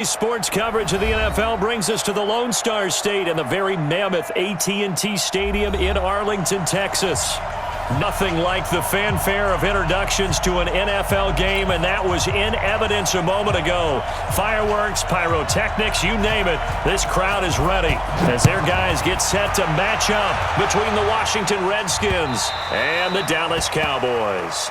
Sports coverage of the NFL brings us to the Lone Star State and the very mammoth AT&T Stadium in Arlington, Texas. Nothing like the fanfare of introductions to an NFL game, and that was in evidence a moment ago. Fireworks, pyrotechnics, you name it, this crowd is ready as their guys get set to match up between the Washington Redskins and the Dallas Cowboys.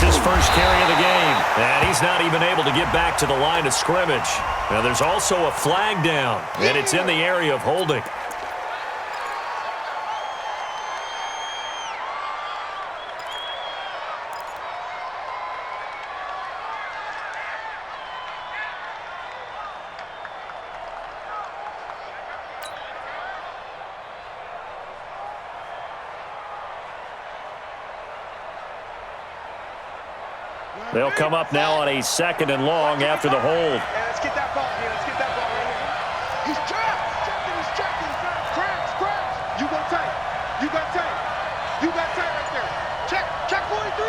His first carry of the game, and he's not even able to get back to the line of scrimmage. Now, there's also a flag down, and it's in the area of holding. They'll come up now on a 2nd and long after the hold. Let's get that ball here. Let's get that ball right here. He's trapped. He's checking. Crabs. You got tight. You got tight right there. Check 43.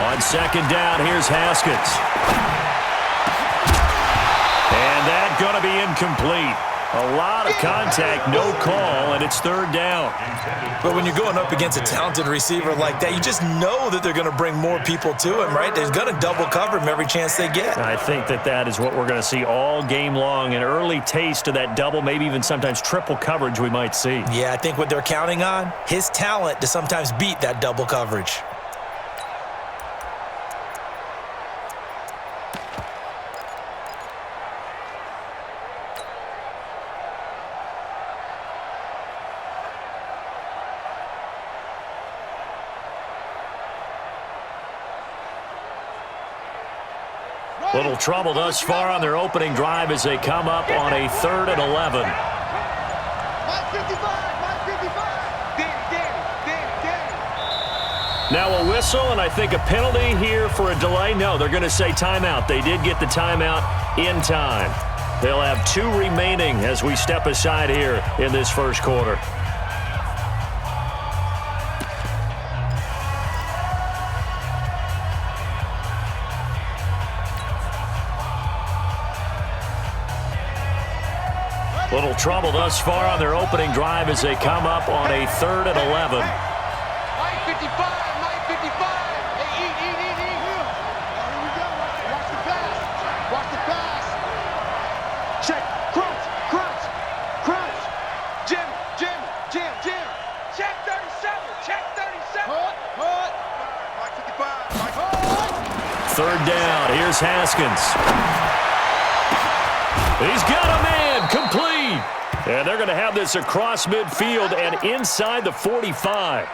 On 2nd down, here's Haskins. And that's going to be incomplete. A lot of contact, no call, and it's 3rd down. But when you're going up against a talented receiver like that, you just know that they're going to bring more people to him, right? They're going to double cover him every chance they get. I think that is what we're going to see all game long, an early taste of that double, maybe even sometimes triple coverage we might see. Yeah, I think what they're counting on, his talent to sometimes beat that double coverage. Little trouble thus far on their opening drive as they come up on a 3rd and 11. Now a whistle and I think a penalty here for a delay. No, they're going to say timeout. They did get the timeout in time. They'll have 2 remaining as we step aside here in this first quarter. Little trouble thus far on their opening drive as they come up on a 3rd and 11. Mike 55. Hey, eat. Here we go. Watch the pass. Check. Crunch. Jim. Check 37. Hold. Mike 55. 3rd down. Here's Haskins. He's got a man. Complete. And they're going to have this across midfield and inside the 45.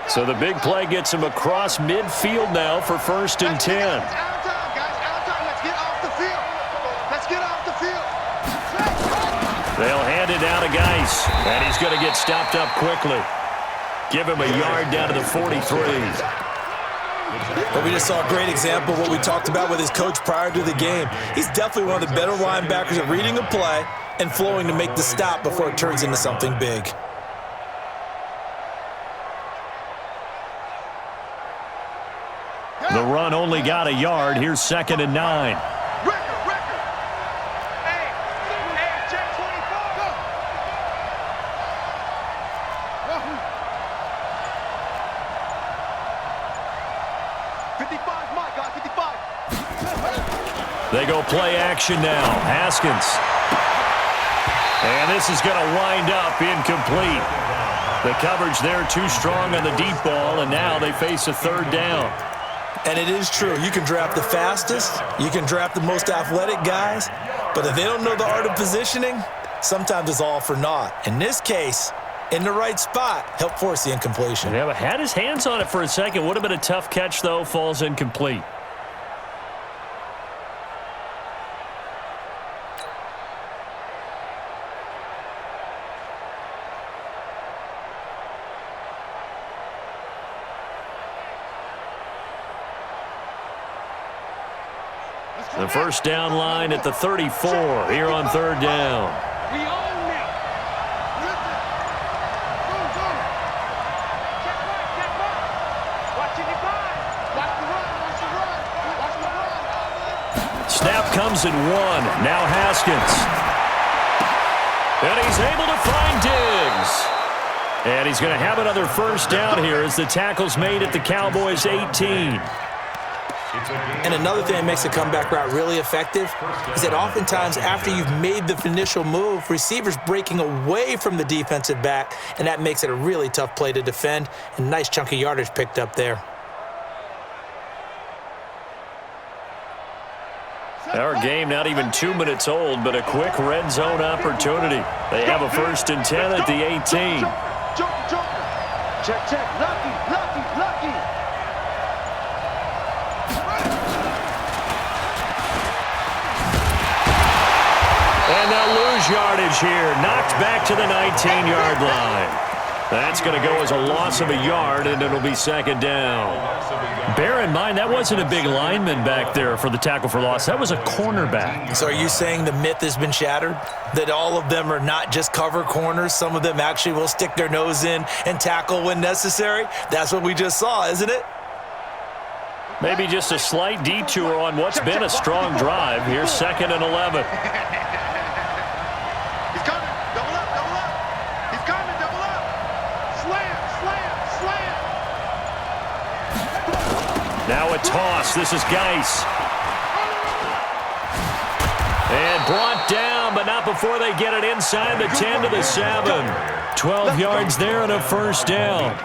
So the big play gets him across midfield now for 1st and 10. They'll hand it down to Geis, and he's going to get stopped up quickly. Give him a yard down to the 43. But we just saw a great example of what we talked about with his coach prior to the game. He's definitely one of the better linebackers at reading a play and flowing to make the stop before it turns into something big. The run only got a yard. Here's 2nd and 9. They go play action now. Haskins. And this is going to wind up incomplete. The coverage there too strong on the deep ball, and now they face a third down. And it is true. You can draft the fastest. You can draft the most athletic guys. But if they don't know the art of positioning, sometimes it's all for naught. In this case, in the right spot, help force the incompletion. Yeah, but had his hands on it for a second. Would have been a tough catch, though. Falls incomplete. The first down line at the 34 here on third down. We own them. Listen. Go, go. Check right. Watching the guy. Watch the run. Watch the run. Snap comes in one. Now Haskins. And he's able to find Diggs. And he's going to have another first down here as the tackle's made at the Cowboys' 18. And another thing that makes a comeback route really effective is that oftentimes after you've made the initial move, receivers breaking away from the defensive back, and that makes it a really tough play to defend. And nice chunk of yardage picked up there. Our game not even 2 minutes old, but a quick red zone opportunity. They have a 1st and 10 at the 18. Jump. Check. Lucky. And they'll lose yardage here. Knocked back to the 19-yard line. That's going to go as a loss of a yard, and it'll be second down. Bear in mind, that wasn't a big lineman back there for the tackle for loss. That was a cornerback. So are you saying the myth has been shattered? That all of them are not just cover corners? Some of them actually will stick their nose in and tackle when necessary? That's what we just saw, isn't it? Maybe just a slight detour on what's been a strong drive. Here's 2nd and 11. He's coming. Double up. He's coming. Double up. Slam. Now a toss. This is Geis. And brought down, but not before they get it inside the 10 to the 7. 12 yards there and a first down.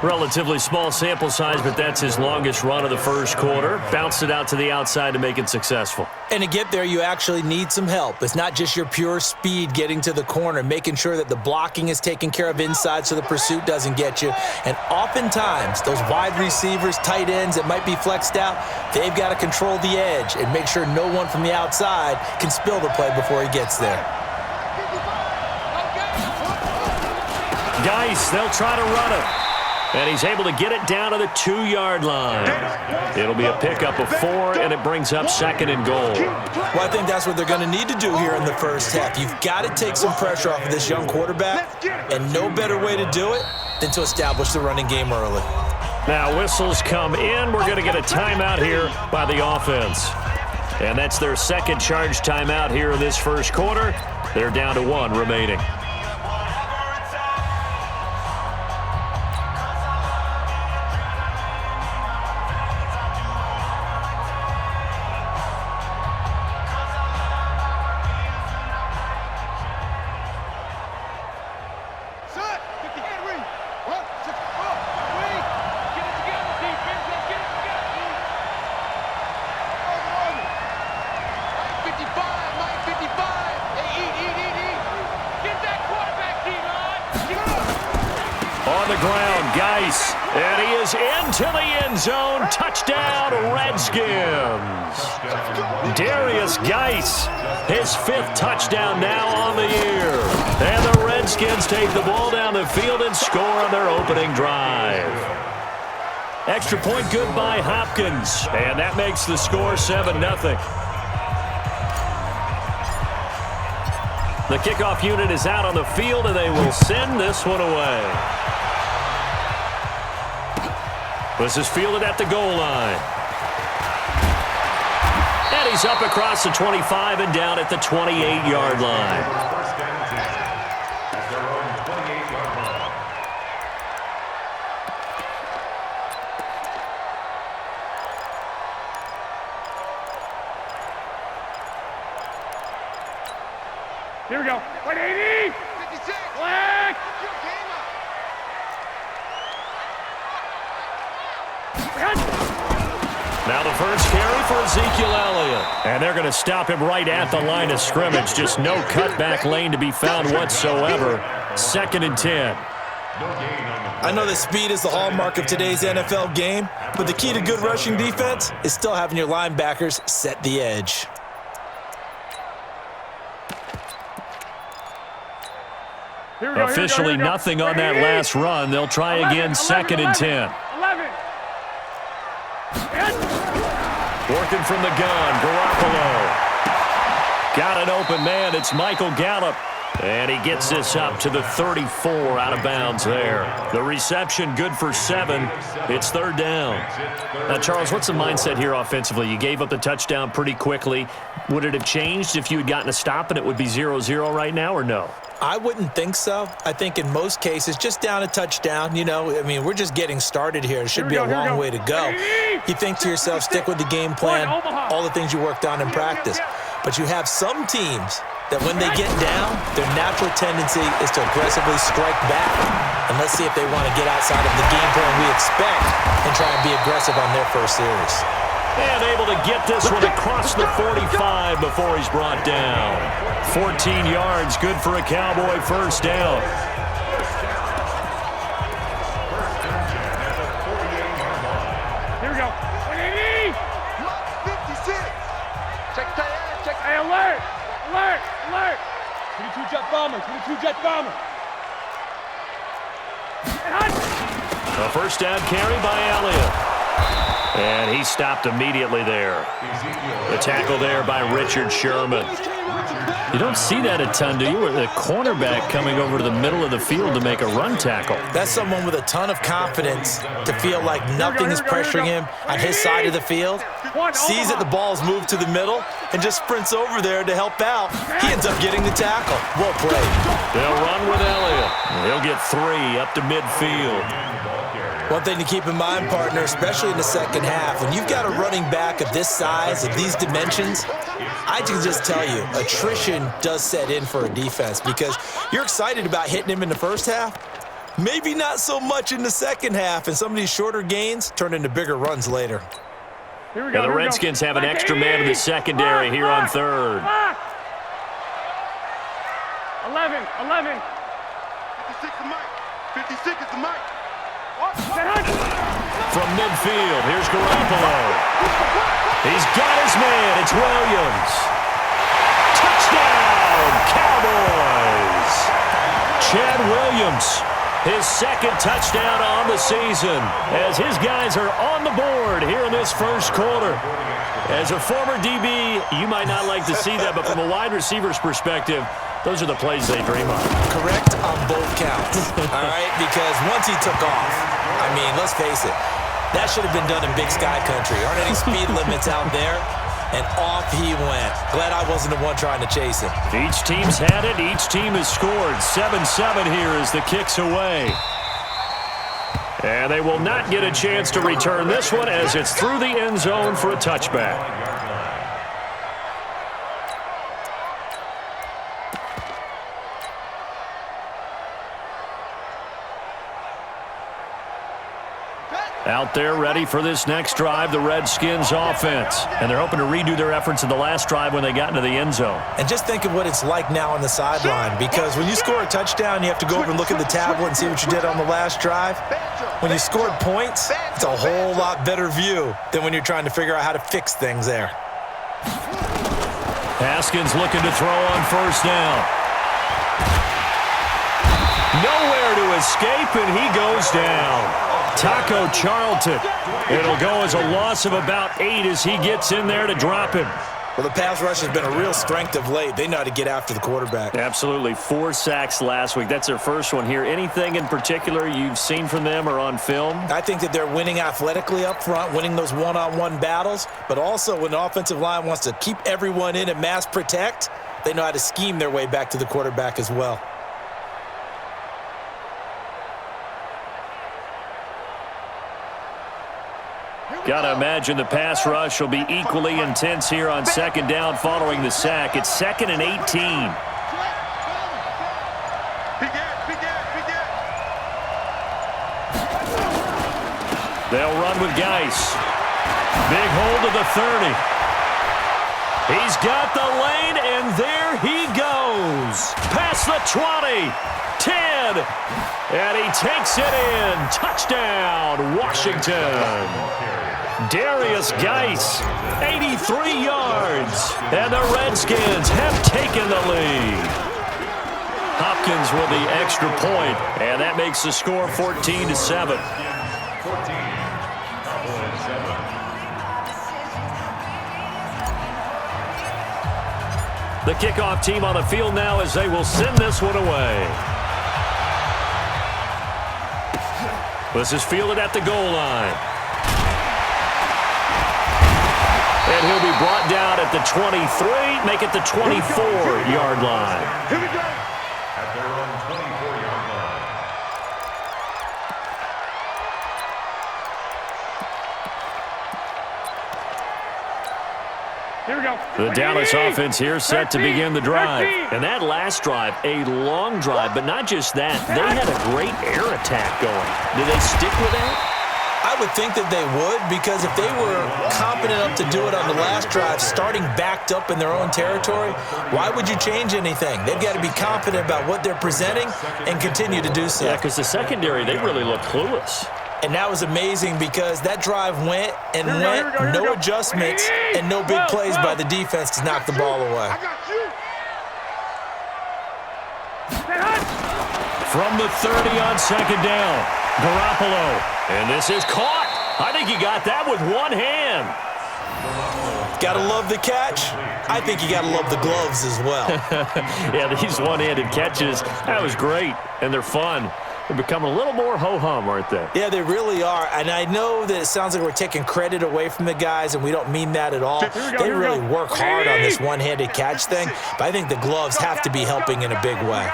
Relatively small sample size, but that's his longest run of the first quarter. Bounced it out to the outside to make it successful. And to get there, you actually need some help. It's not just your pure speed getting to the corner, making sure that the blocking is taken care of inside so the pursuit doesn't get you. And oftentimes, those wide receivers, tight ends that might be flexed out, they've got to control the edge and make sure no one from the outside can spill the play before he gets there. Geis, they'll try to run it. And he's able to get it down to the 2-yard line. It'll be a pickup of 4, and it brings up 2nd and goal. Well, I think that's what they're going to need to do here in the first half. You've got to take some pressure off of this young quarterback, and no better way to do it than to establish the running game early. Now whistles come in. We're going to get a timeout here by the offense. And that's their second charge timeout here in this first quarter. They're down to 1 remaining. And he is into the end zone. Touchdown, Redskins. Darius Geis, his 5th touchdown now on the year. And the Redskins take the ball down the field and score on their opening drive. Extra point good by Hopkins. And that makes the score 7-0. The kickoff unit is out on the field, and they will send this one away. This is fielded at the goal line. And he's up across the 25 and down at the 28-yard line. Here. we go. 180. 56. Black. Now the first carry for Ezekiel Elliott. And they're going to stop him right at the line of scrimmage. Just no cutback lane to be found whatsoever. 2nd and 10. I know that speed is the hallmark of today's NFL game, but the key to good rushing defense is still having your linebackers set the edge. Officially nothing on that last run. They'll try again, 2nd and 10. 11. Working from the gun, Garoppolo. Got an open man. It's Michael Gallup. And he gets this up to the 34 out of bounds there. The reception good for 7. It's 3rd down. Now, Charles, what's the mindset here offensively? You gave up the touchdown pretty quickly. Would it have changed if you had gotten a stop and it would be 0-0 right now, or no? I wouldn't think so. I think in most cases, just down a touchdown, you know, I mean, we're just getting started here. It should be a long way to go. You think to yourself, stick with the game plan, all the things you worked on in practice. But you have some teams that when they get down, their natural tendency is to aggressively strike back. And let's see if they want to get outside of the game plan we expect and try and be aggressive on their first series. And able to get this one across the 45 before he's brought down. 14 yards, good for a Cowboy first down. Here we go. 180. 56. Check. Hey, alert. 22 jet bomber. A first down carry by Elliott. And he stopped immediately there. The tackle there by Richard Sherman. You don't see that a ton, do you? The cornerback coming over to the middle of the field to make a run tackle. That's someone with a ton of confidence to feel like nothing is pressuring him on his side of the field. Sees that the ball's moved to the middle and just sprints over there to help out. He ends up getting the tackle. Well played. They'll run with Elliott. He'll get 3 up to midfield. One thing to keep in mind, partner, especially in the second half, when you've got a running back of this size, of these dimensions, I can just tell you, attrition does set in for a defense because you're excited about hitting him in the first half. Maybe not so much in the second half, and some of these shorter gains turn into bigger runs later. And the Redskins have an extra man in the secondary here on 3rd. 11. 56 is Mike. 56 is the Mike. From midfield, here's Garoppolo. He's got his man. It's Williams. Touchdown, Cowboys. Chad Williams, his 2nd touchdown on the season as his guys are on the board here in this first quarter. As a former DB, you might not like to see that, but from a wide receiver's perspective, those are the plays they dream of. Correct on both counts, all right? Because once he took off, I mean, let's face it, that should have been done in Big Sky Country. Aren't any speed limits out there? And off he went. Glad I wasn't the one trying to chase him. Each team's had it. Each team has scored. 7-7 here as the kick's away. And they will not get a chance to return this one as it's through the end zone for a touchback. Out there ready for this next drive, the Redskins offense. And they're hoping to redo their efforts in the last drive when they got into the end zone. And just think of what it's like now on the sideline, because when you score a touchdown, you have to go over and look at the tablet and see what you did on the last drive. When you scored points, it's a whole lot better view than when you're trying to figure out how to fix things there. Haskins looking to throw on first down. Nowhere to escape, and he goes down. Taco Charlton. It'll go as a loss of about 8 as he gets in there to drop him. Well, the pass rush has been a real strength of late. They know how to get after the quarterback. Absolutely. 4 sacks last week. That's their first one here. Anything in particular you've seen from them or on film? I think that they're winning athletically up front, winning those one-on-one battles, but also when the offensive line wants to keep everyone in and mass protect, they know how to scheme their way back to the quarterback as well. Got to imagine the pass rush will be equally intense here on second down following the sack. It's 2nd and 18. They'll run with Geis. Big hold to the 30. He's got the lane, and there he goes. Past the 20, 10, and he takes it in. Touchdown, Washington. Darius Geis, 83 yards, and the Redskins have taken the lead. Hopkins with the extra point, and that makes the score 14-7. The kickoff team on the field now as they will send this one away. This is fielded at the goal line. And he'll be brought down at the 23, make it the 24-yard line. Here we go. At their own 24-yard line. Here we go. The Dallas offense here set to begin the drive. And that last drive, a long drive, but not just that. They had a great air attack going. Did they stick with that? I would think that they would, because if they were competent enough to do it on the last drive, starting backed up in their own territory, why would you change anything? They've got to be confident about what they're presenting and continue to do so. Yeah, because the secondary, they really look clueless. And that was amazing because that drive went and went, no adjustments, and no big plays by the defense to knock the ball away. I got you. From the 30 on second down, Garoppolo. And this is caught. I think he got that with one hand. Got to love the catch. I think you got to love the gloves as well. Yeah, these one-handed catches, that was great, and they're fun. They're becoming a little more ho-hum, aren't they? Yeah, they really are. And I know that it sounds like we're taking credit away from the guys, and we don't mean that at all. They really work hard on this one-handed catch thing, but I think the gloves have to be helping in a big way.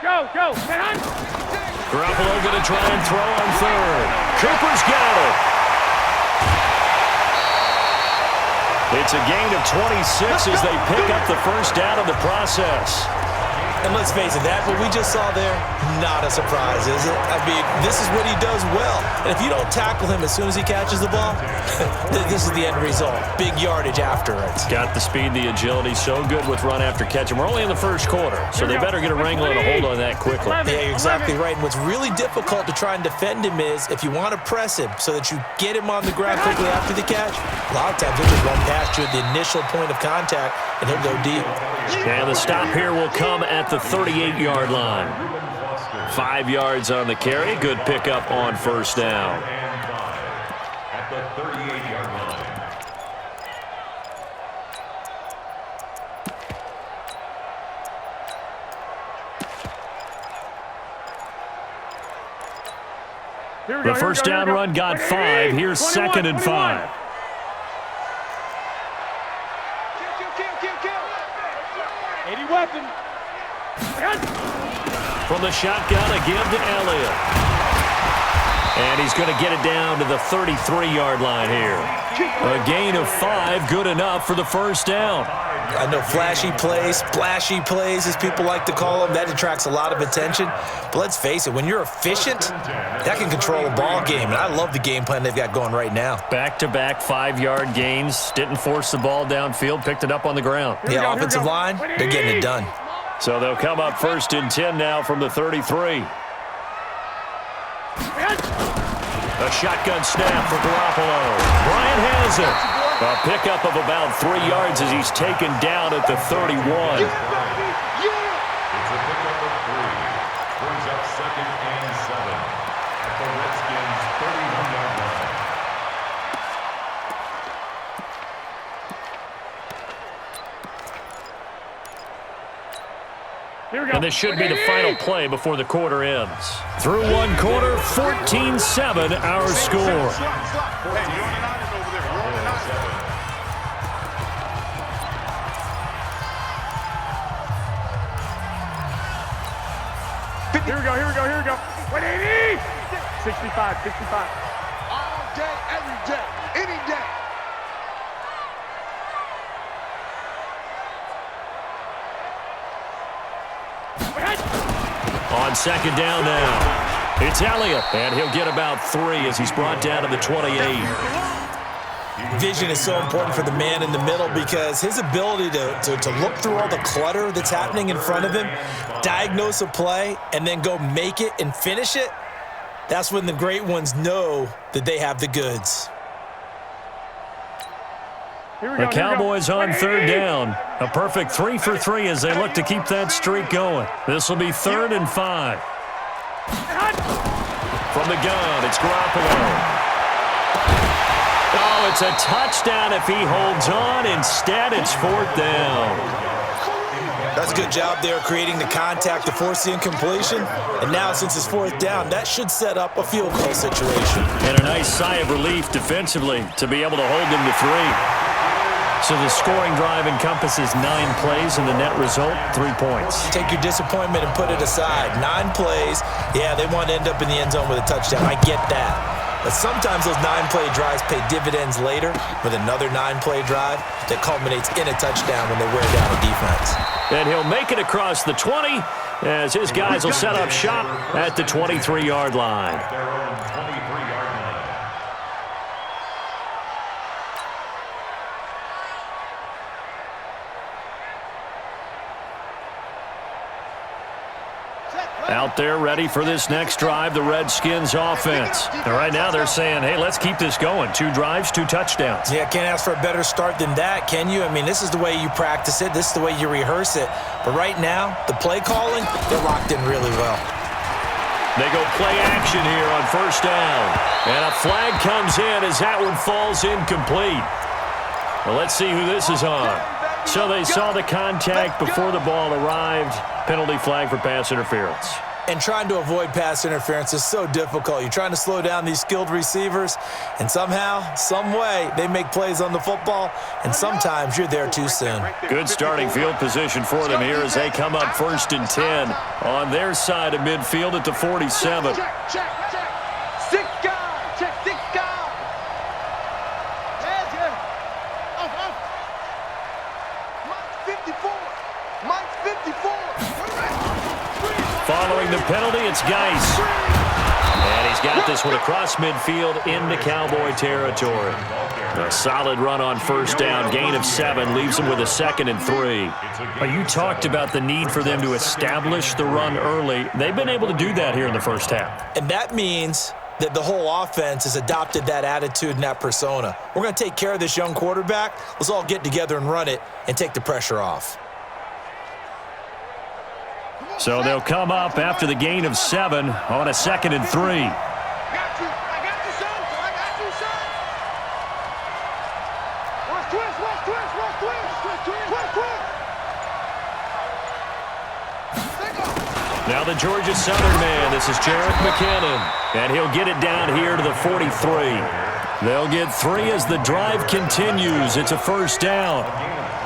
Go. Garoppolo going to try and throw on third. Cooper's got it. It's a gain of 26 as they pick up the first down of the process. And let's face it, that what we just saw there, not a surprise, is it? I mean, this is what he does well. And if you don't tackle him as soon as he catches the ball, this is the end result. Big yardage after it. Got the speed, the agility, so good with run after catch. And we're only in the first quarter, so they better get a wrangle and a hold on that quickly. Yeah, you're exactly right. And what's really difficult to try and defend him is if you want to press him so that you get him on the ground quickly after the catch, a lot of times he'll just run past you at the initial point of contact, and he'll go deep. And the stop here will come at the 38-yard line. 5 yards on the carry. Good pickup on first down. At the 38-yard line. The first down run got 5. Here's 2nd and 5. Kill. 80 weapon. From the shotgun, a give to Elliott. And he's going to get it down to the 33-yard line here. A gain of 5, good enough for the first down. I know flashy plays, splashy plays, as people like to call them, that attracts a lot of attention. But let's face it, when you're efficient, that can control a ball game. And I love the game plan they've got going right now. Back-to-back 5-yard gains. Didn't force the ball downfield, picked it up on the ground. The offensive line, they're getting it done. So they'll come up 1st and 10 now from the 33. A shotgun snap for Garoppolo. Bryant has it. A pickup of about 3 yards as he's taken down at the 31. It's a pickup of 3. Brings up 2nd and 7. At the Redskins' 31-yard line. And this should be the final play before the quarter ends. Through one quarter, 14-7 our score. Here we go. 180. 65. All day, every day, any day. On second down now, it's Elliott, and he'll get about 3 as he's brought down to the 28. Vision is so important for the man in the middle because his ability to look through all the clutter that's happening in front of him, diagnose a play, and then go make it and finish it, that's when the great ones know that they have the goods. The Cowboys on third down. A perfect 3 for 3 as they look to keep that streak going. This will be 3rd and 5. From the gun, it's Garoppolo. Oh, it's a touchdown if he holds on. Instead, it's 4th down. That's a good job there creating the contact to force the incompletion. And now, since it's 4th down, that should set up a field goal situation. And a nice sigh of relief defensively to be able to hold them to 3. So the scoring drive encompasses 9 plays, and the net result, 3 points. Take your disappointment and put it aside. 9 plays, yeah, they want to end up in the end zone with a touchdown. I get that. But sometimes those 9-play drives pay dividends later with another 9-play drive that culminates in a touchdown when they wear down a defense. And he'll make it across the 20 as his guys will set up shop at the 23-yard line. Out there ready for this next drive, the Redskins offense. And right now they're saying, hey, let's keep this going. 2 drives, 2 touchdowns. Yeah, can't ask for a better start than that, can you? I mean, this is the way you practice it. This is the way you rehearse it. But right now, the play calling, they're locked in really well. They go play action here on 1st down. And a flag comes in as that one falls incomplete. Well, let's see who this is on. So they saw the contact before the ball arrived. Penalty flag for pass interference. And trying to avoid pass interference is so difficult. You're trying to slow down these skilled receivers, and somehow, some way, they make plays on the football, and sometimes you're there too soon. Good starting field position for them here as they come up 1st and 10 on their side of midfield at the 47. Check, check, check. 6 guys. Check 6 guys. Yeah. Off. Mike's 54. Mike's 54. Following the penalty, it's Geis. And he's got this one across midfield into Cowboy territory. A solid run on 1st down, gain of 7, leaves him with a 2nd and 3. You talked about the need for them to establish the run early. They've been able to do that here in the first half. And that means that the whole offense has adopted that attitude and that persona. We're going to take care of this young quarterback. Let's all get together and run it and take the pressure off. So they'll come up after the gain of 7 on a 2nd and 3. I got you, son. I got you, son. Watch twist. Now the Georgia Southern man, this is Jarek McKinnon. And he'll get it down here to the 43. They'll get 3 as the drive continues. It's a 1st down.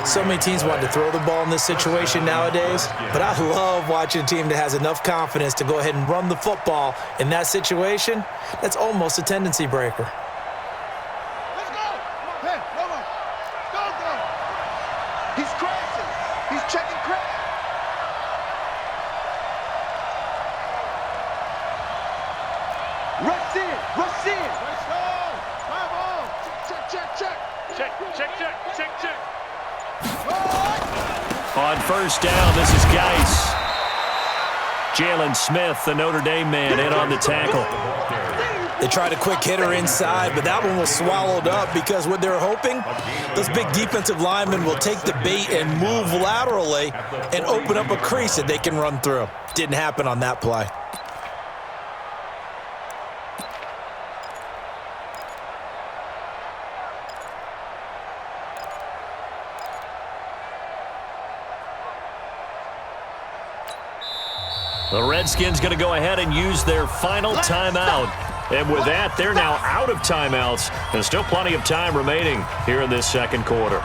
So many teams want to throw the ball in this situation nowadays, but I love watching a team that has enough confidence to go ahead and run the football in that situation. That's almost a tendency breaker. Let's go. Hey, come on. Go. He's crashing. He's checking crash. Rush in. Let's go. Come on. Check. On 1st down, this is Geis. Jalen Smith, the Notre Dame man, in on the tackle. They tried a quick hitter inside, but that one was swallowed up because what they're hoping, those big defensive linemen will take the bait and move laterally and open up a crease that they can run through. Didn't happen on that play. The Redskins going to go ahead and use their final timeout. And with that, they're now out of timeouts. There's still plenty of time remaining here in this 2nd quarter.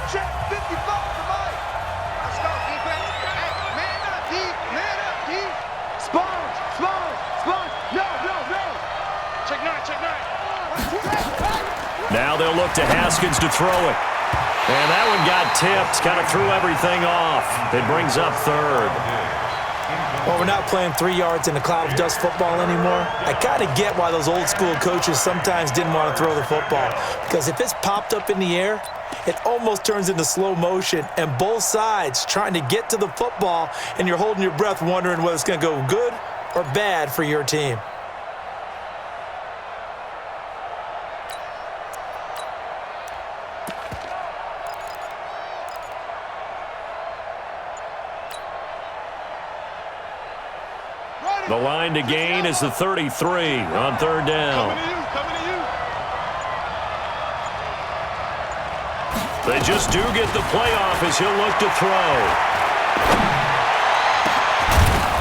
Check 55. Check nine. Now they'll look to Haskins to throw it. And that one got tipped, kind of threw everything off. It brings up third. Well, we're not playing 3 yards in a cloud of dust football anymore. I kind of get why those old school coaches sometimes didn't want to throw the football. Because if it's popped up in the air, it almost turns into slow motion. And both sides trying to get to the football, and you're holding your breath wondering whether it's going to go good or bad for your team. The line to gain is the 33 on third down. Coming to you. They just do get the playoff as he'll look to throw.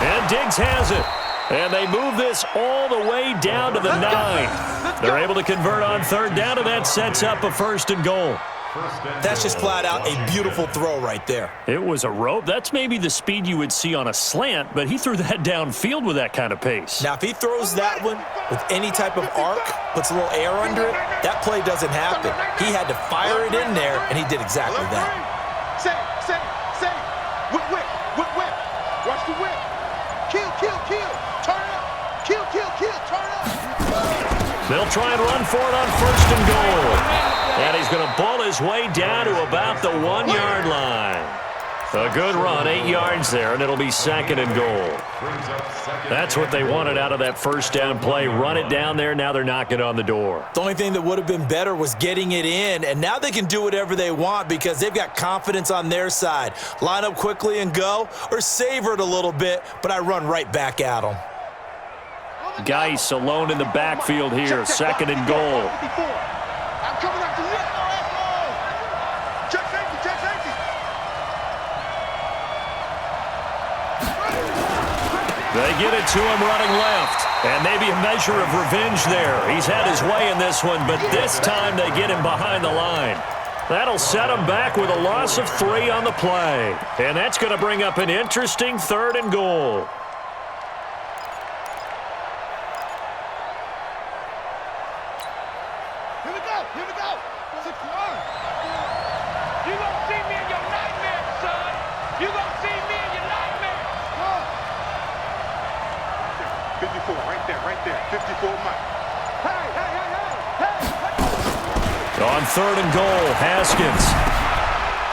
And Diggs has it. And they move this all the way down to the 9. They're able to convert on third down, and that sets up a 1st and goal. That's just flat out a beautiful throw right there. It was a rope. That's maybe the speed you would see on a slant, but he threw that downfield with that kind of pace. Now, if he throws that one with any type of arc, puts a little air under it, that play doesn't happen. He had to fire it in there, and he did exactly that. Say. Whip. Watch the whip. Kill. Turn up. Kill. Turn up. They'll try and run for it on 1st and goal. And he's going to bull his way down to about the 1-yard line. A good run, 8 yards there, and it'll be 2nd and goal. That's what they wanted out of that first down play. Run it down there. Now they're knocking on the door. The only thing that would have been better was getting it in, and now they can do whatever they want because they've got confidence on their side. Line up quickly and go, or savor it a little bit, but I run right back at them. Geis alone in the backfield here. 2nd and goal. I'm coming after you. Check safety. They get it to him running left. And maybe a measure of revenge there. He's had his way in this one, but this time they get him behind the line. That'll set him back with a loss of 3 on the play. And that's going to bring up an interesting 3rd and goal. Here we go. 6 yards. You gonna see me in your nightmare, son. You gonna see me in your nightmare. 54, right there. 54, Mike. Hey. On 3rd and goal, Haskins.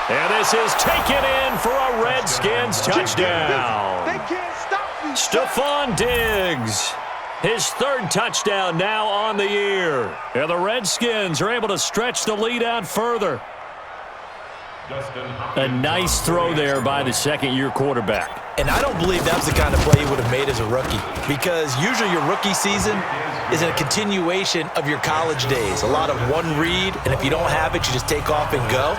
And this is taken in for a Redskins touchdown. They can't stop me. Stephon Diggs. His 3rd touchdown now on the year. And the Redskins are able to stretch the lead out further. A nice throw there by the 2nd-year quarterback. And I don't believe that was the kind of play he would have made as a rookie because usually your rookie season is a continuation of your college days. A lot of one read, and if you don't have it, you just take off and go.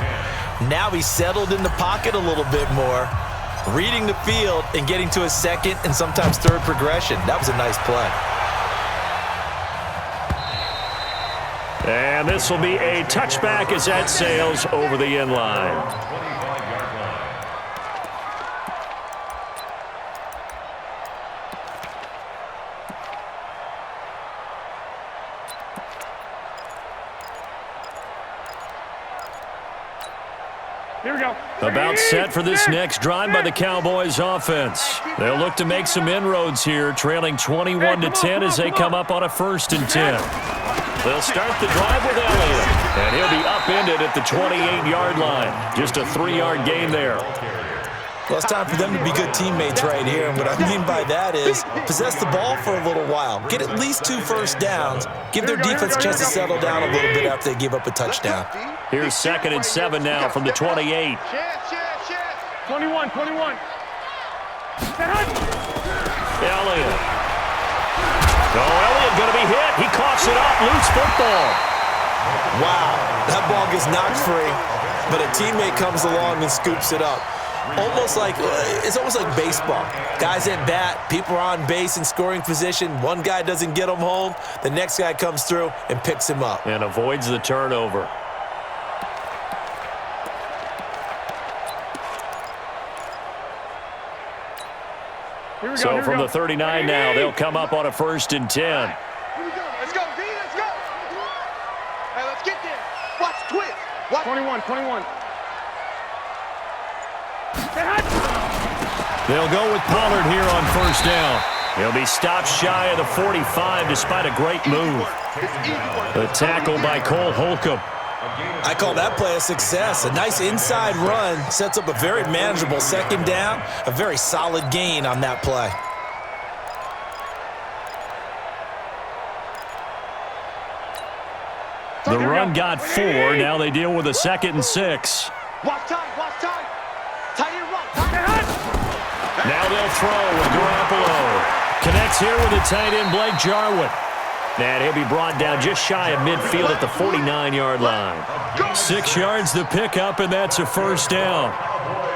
Now he's settled in the pocket a little bit more, reading the field and getting to his 2nd and sometimes 3rd progression. That was a nice play. And this will be a touchback as that sails over the end line. Here we go. About set for this next drive by the Cowboys offense. They'll look to make some inroads here, trailing 21-10 as they come up on a 1st and 10. They'll start the drive with Elliott, and he'll be upended at the 28-yard line. Just a 3-yard gain there. Well, it's time for them to be good teammates right here, and what I mean by that is possess the ball for a little while, get at least 2 first downs, give their defense a chance to settle down a little bit after they give up a touchdown. Here's 2nd and 7 now from the 28. 21. Elliott. Elliott going to be hit. He coughs it up. Loose football. Wow, that ball gets knocked free, but a teammate comes along and scoops it up. It's almost like baseball. Guys at bat, people are on base in scoring position. One guy doesn't get him home. The next guy comes through and picks him up. And avoids the turnover. So from the 39 now, they'll come up on a 1st and 10. Let's go. What? 21, 21. They'll go with Pollard here on first down. He'll be stopped shy of the 45 despite a great move. The tackle by Colt Holcomb. I call that play a success. A nice inside run sets up a very manageable second down. A very solid gain on that play. The run got 4. Now they deal with a 2nd and 6. Watch time, watch time. Tight end run, tight end. Now they'll throw with Garoppolo. Connects here with the tight end, Blake Jarwin. And he'll be brought down just shy of midfield at the 49-yard line. 6 yards the pickup, and that's a first down.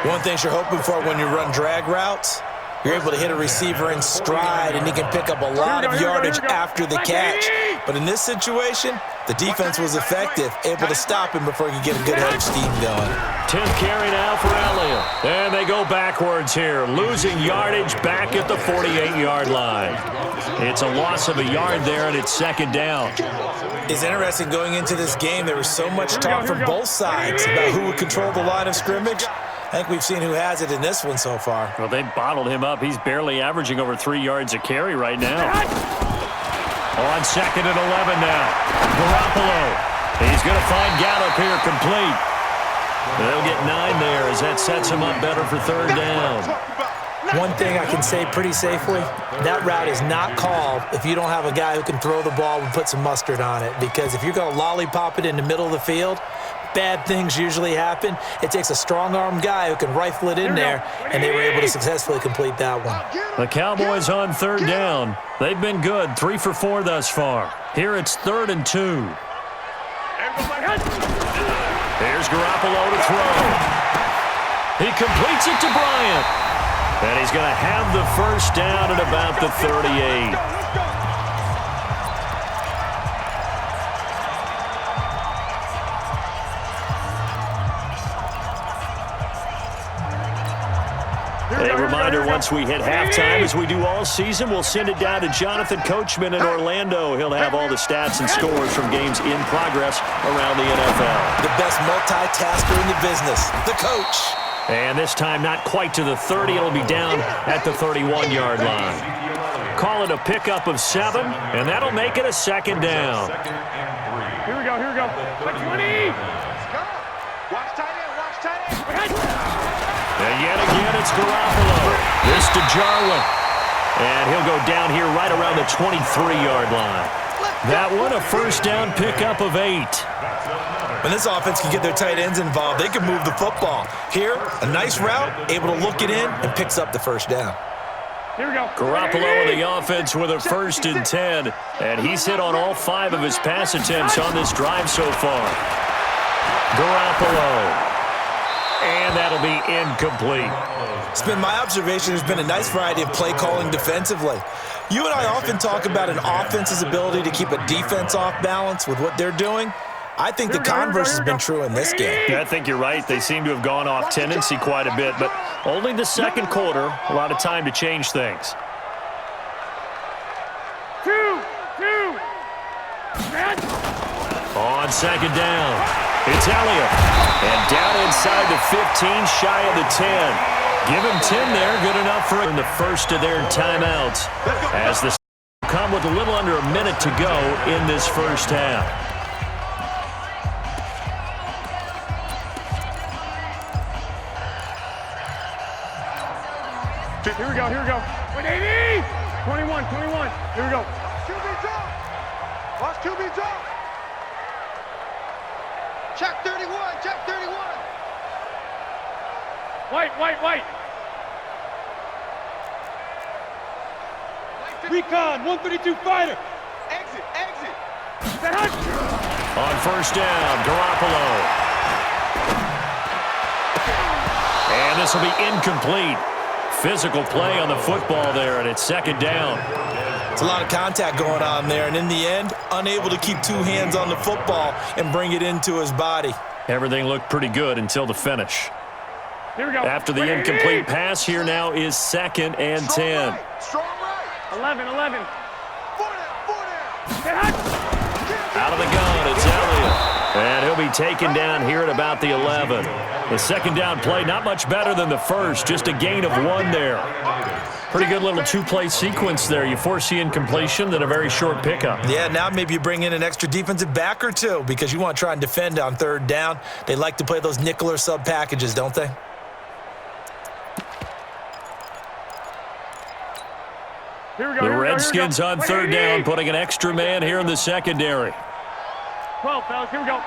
One thing you're hoping for when you run drag routes, you're able to hit a receiver in stride, and he can pick up a lot of yardage after the catch. But in this situation, the defense was effective, able to stop him before he could get a good head of steam going. 10th carry now for Elliott. And they go backwards here, losing yardage back at the 48-yard line. It's a loss of a yard there, and it's second down. It's interesting going into this game. There was so much talk from both sides about who would control the line of scrimmage. I think we've seen who has it in this one so far. Well, they bottled him up. He's barely averaging over 3 yards a carry right now. On 2nd and 11 now. Garoppolo. He's going to find Gallup here complete. They'll get 9 there as that sets him up better for third down. One thing I can say pretty safely, that route is not called if you don't have a guy who can throw the ball and put some mustard on it. Because if you're going to lollipop it in the middle of the field, bad things usually happen. It takes a strong-armed guy who can rifle it in there, and they were able to successfully complete that one. The Cowboys on third down. They've been good, 3 for 4 thus far. Here it's 3rd and 2. Here's Garoppolo to throw. He completes it to Bryant. And he's going to have the first down at about the 38. A reminder, once we hit halftime, as we do all season, we'll send it down to Jonathan Coachman in Orlando. He'll have all the stats and scores from games in progress around the NFL. The best multitasker in the business, the coach. And this time not quite to the 30. It'll be down at the 31-yard line. Call it a pickup of 7, and that'll make it a second down. Here we go, here we go. 20. Watch tight end, watch tight end. And yet again, it's Garoppolo. This to Jarwin. And he'll go down here right around the 23-yard line. That one, a first down pickup of 8. When this offense can get their tight ends involved, they can move the football. Here, a nice route, able to look it in, and picks up the first down. Here we go. Garoppolo in the offense with a 1st and 10. And he's hit on all 5 of his pass attempts on this drive so far. Garoppolo. And that'll be incomplete. It's been my observation there's been a nice variety of play calling defensively. You and I often talk about an offense's ability to keep a defense off balance with what they're doing. I think the converse has been true in this game. Yeah, I think you're right. They seem to have gone off tendency quite a bit, but only the second quarter, a lot of time to change things. 2. On second down, it's Elliott. And down inside the 15, shy of the 10. Give him 10 there, good enough for the first of their timeouts. As the come with a little under a minute to go in this first half. Here we go, here we go. 180. 21. Here we go. QB drop. Watch QB drop. Check 31, check 31. White. Recon, 132 fighter. Exit. On first down, Garoppolo. And this will be incomplete. Physical play on the football there, and it's second down. It's a lot of contact going on there, and in the end, unable to keep 2 hands on the football and bring it into his body. Everything looked pretty good until the finish. Here we go. After the incomplete pass, here now is 2nd and 10. Strong right. 11. 4 down. Out of the gun, it's Elliott. And he'll be taken down here at about the 11. The second down play, not much better than the first, just a gain of 1 there. Pretty good little two-play sequence there. You force the incompletion, then a very short pickup. Yeah, now maybe you bring in an extra defensive back or two because you want to try and defend on third down. They like to play those nickel or sub packages, don't they? The Redskins on third down, putting an extra man here in the secondary. 12, fellas, here we go.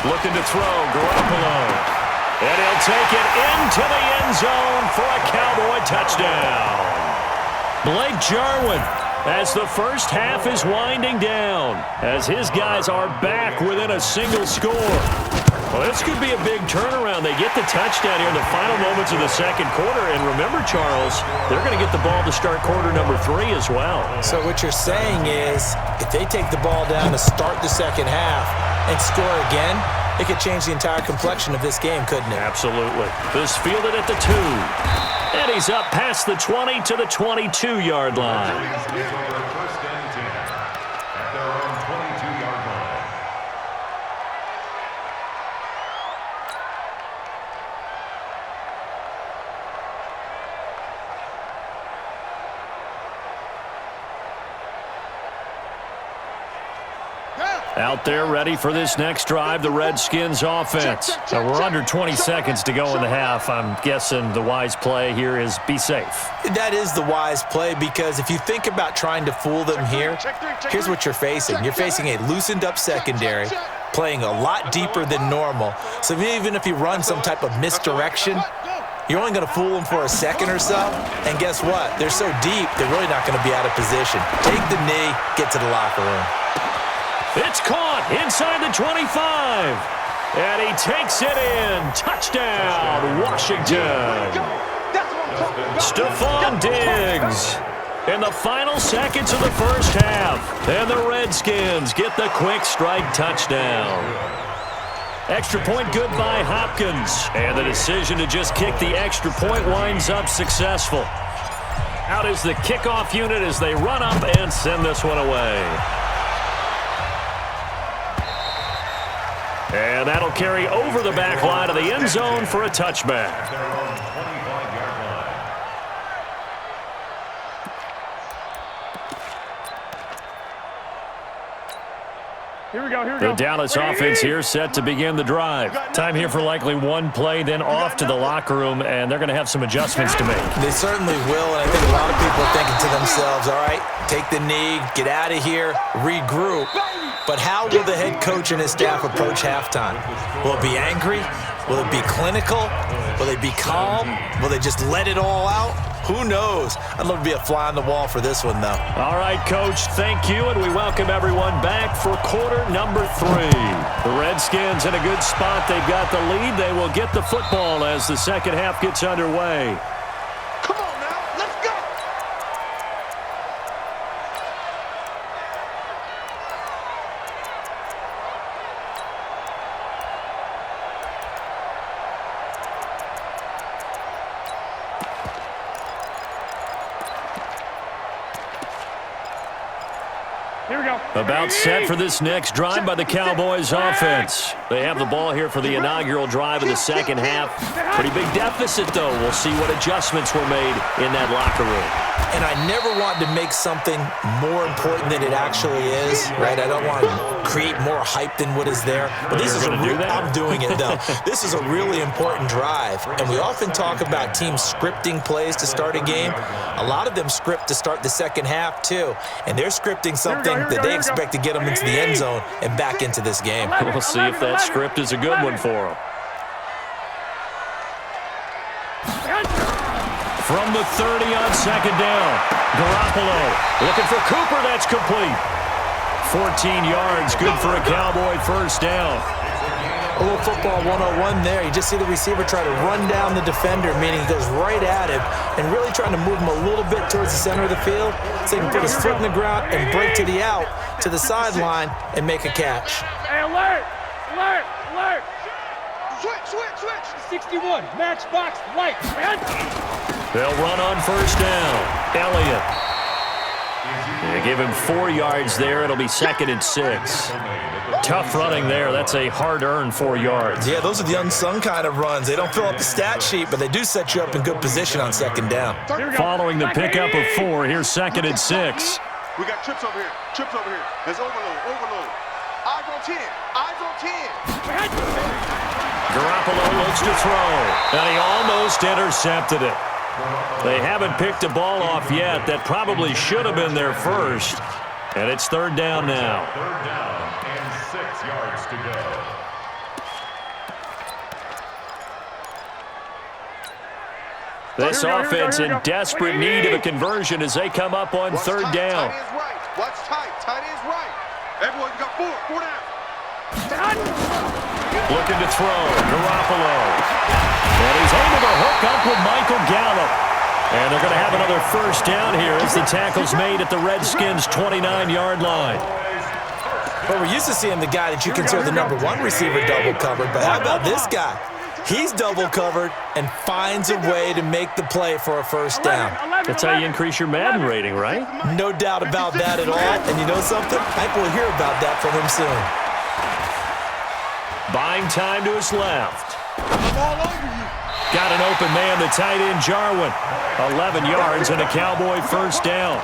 Looking to throw, Garoppolo. And he'll take it into the end zone for a Cowboy touchdown. Blake Jarwin, as the first half is winding down, as his guys are back within a single score. Well, this could be a big turnaround. They get the touchdown here in the final moments of the second quarter. And remember, Charles, they're going to get the ball to start quarter number 3 as well. So what you're saying is if they take the ball down to start the second half and score again, it could change the entire complexion of this game, couldn't it? Absolutely. This fielded at the 2. And he's up past the 20 to the 22-yard line. Out there ready for this next drive, the Redskins offense. So we're under 20 seconds to go in the half. I'm guessing the wise play here is be safe. That is the wise play because if you think about trying to fool them here, here's what you're facing. You're facing a loosened up secondary, playing a lot deeper than normal. So even if you run some type of misdirection, you're only going to fool them for a second or so. And guess what? They're so deep, they're really not going to be out of position. Take the knee, get to the locker room. It's caught inside the 25. And he takes it in. Touchdown, Washington. Stephon Diggs in the final seconds of the first half. And the Redskins get the quick strike touchdown. Extra point good by Hopkins. And the decision to just kick the extra point winds up successful. Out is the kickoff unit as they run up and send this one away. And that'll carry over the back line of the end zone for a touchback. Here we go, here we go. The Dallas offense here set to begin the drive. Time here for likely one play, then off to the locker room, and they're going to have some adjustments to make. They certainly will, and I think a lot of people are thinking to themselves, all right, take the knee, get out of here, regroup. But how will the head coach and his staff approach halftime? Will it be angry? Will it be clinical? Will they be calm? Will they just let it all out? Who knows? I'd love to be a fly on the wall for this one, though. All right, Coach, thank you, and we welcome everyone back for quarter number 3. The Redskins in a good spot. They've got the lead. They will get the football as the second half gets underway. Come on now, let's go. Here we go. About set for this next drive by the Cowboys offense. They have the ball here for the inaugural drive of the second half. Pretty big deficit, though. We'll see what adjustments were made in that locker room. And I never want to make something more important than it actually is, right? I don't want to create more hype than what is there. But this is a real, I'm doing it, though. This is a really important drive. And we often talk about teams scripting plays to start a game. A lot of them script to start the second half, too. And they're scripting something that they expect to get them into the end zone and back into this game. We'll see if that script is a good one for them. From the 30 on second down, Garoppolo looking for Cooper. That's complete. 14 yards, good for a Cowboy first down. A little football 101 there. You just see the receiver try to run down the defender, meaning he goes right at him and really trying to move him a little bit towards the center of the field so he can put his foot in the ground and break to the out, to the sideline, and make a catch. Hey, alert! Alert! Alert! Switch! 61, matchbox, light, man! They'll run on first down. Elliott. They give him 4 yards there. It'll be 2nd and 6. Tough running there. That's a hard-earned 4 yards. Yeah, those are the unsung kind of runs. They don't fill up the stat sheet, but they do set you up in good position on 2nd down. Following the pickup of 4, here's 2nd and 6. We got trips over here. Trips over here. There's overload. Eyes on 10. Eyes on 10. Garoppolo looks to throw, and he almost intercepted it. They haven't picked a ball off yet. That probably should have been their first. And it's 3rd down now. 3rd down and 6 yards to go. This offense in desperate need of a conversion as they come up on 3rd down. Tight ends right. Watch tight. Tight ends right. Everyone got 4 down. Looking to throw. Garoppolo. And he's able to hook up with Michael Gallup. And they're going to have another 1st down here as the tackle's made at the Redskins' 29-yard line. Well, we're used to seeing the guy that you consider the number 1 receiver double covered, but how about this guy? He's double covered and finds a way to make the play for a 1st down. That's how you increase your Madden rating, right? No doubt about that at all. And you know something? I think we'll hear about that from him soon. Buying time to his left. Got an open man, the tight end, Jarwin. 11 yards and a Cowboy 1st down.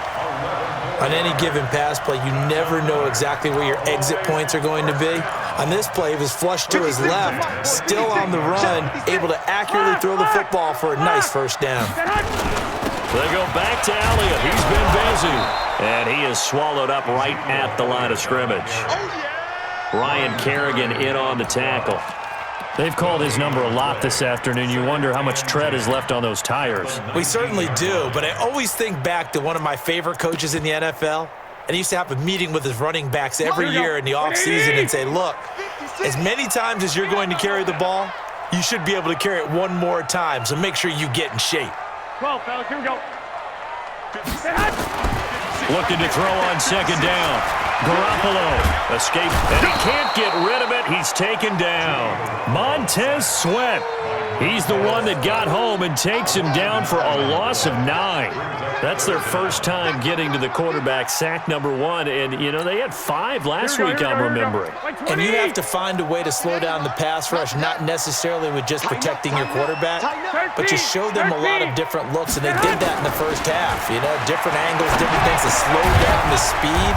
On any given pass play, you never know exactly where your exit points are going to be. On this play, he was flushed to his left, still on the run, able to accurately throw the football for a nice 1st down. They go back to Elliott. He's been busy. And he is swallowed up right at the line of scrimmage. Ryan Kerrigan in on the tackle. They've called his number a lot this afternoon. You wonder how much tread is left on those tires. We certainly do, but I always think back to one of my favorite coaches in the NFL. And he used to have a meeting with his running backs every year in the offseason and say, look, as many times as you're going to carry the ball, you should be able to carry it one more time, so make sure you get in shape. 12, fellas, here we go. Looking to throw on 2nd down. Garoppolo escapes, and he can't get rid of it. He's taken down. Montez Sweat. He's the one that got home and takes him down for a loss of 9. That's their first time getting to the quarterback, sack number 1. And, you know, they had 5 last week, I'm remembering. And you have to find a way to slow down the pass rush, not necessarily with just protecting your quarterback, but you show them a lot of different looks, and they did that in the first half. You know, different angles, different things to slow down the speed.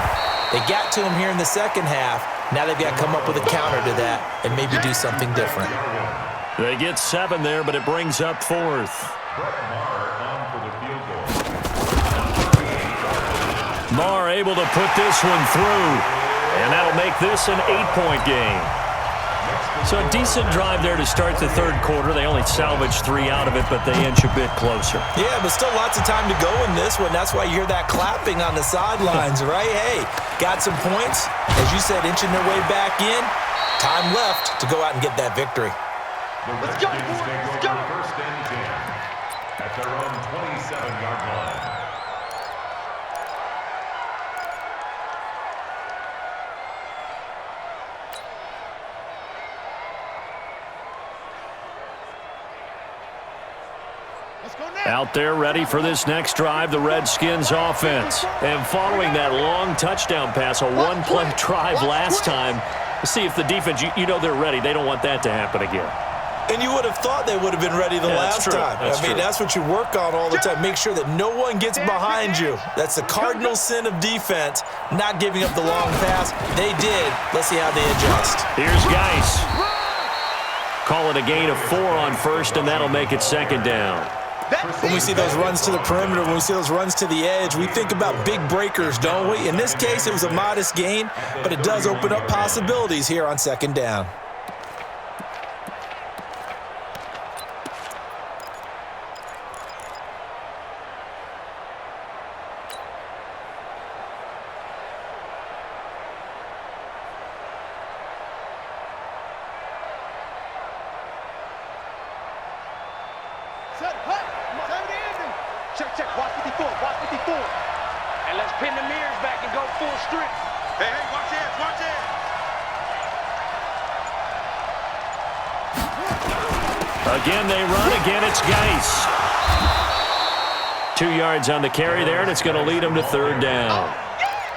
They got to him here in the second half. Now they've got to come up with a counter to that and maybe do something different. They get 7 there, but it brings up 4th. Marr able to put this one through, and that'll make this an 8-point game. So a decent drive there to start the 3rd quarter. They only salvaged 3 out of it, but they inch a bit closer. Yeah, but still lots of time to go in this one. That's why you hear that clapping on the sidelines, right? Hey, got some points. As you said, inching their way back in. Time left to go out and get that victory. Let's go, boys. Let's go. 1st and 10 at their own 27-yard line. Out there ready for this next drive, the Redskins offense. And following that long touchdown pass, a 1-play drive last time, see if the defense, you know they're ready. They don't want that to happen again. And you would have thought they would have been ready the last time. I mean, that's what you work on all the time. Make sure that no one gets behind you. That's the cardinal sin of defense, not giving up the long pass. They did. Let's see how they adjust. Here's Geis. Call it a gain of 4 on 1st, and that'll make it 2nd down. When we see those runs to the perimeter, when we see those runs to the edge, we think about big breakers, don't we? In this case, it was a modest gain, but it does open up possibilities here on 2nd down. Check. Watch 54. Watch 54. And let's pin the mirrors back and go full strip. Hey, watch it. Watch it. Again, they run. Again, it's Geis. 2 yards on the carry there, and it's going to lead him to 3rd down.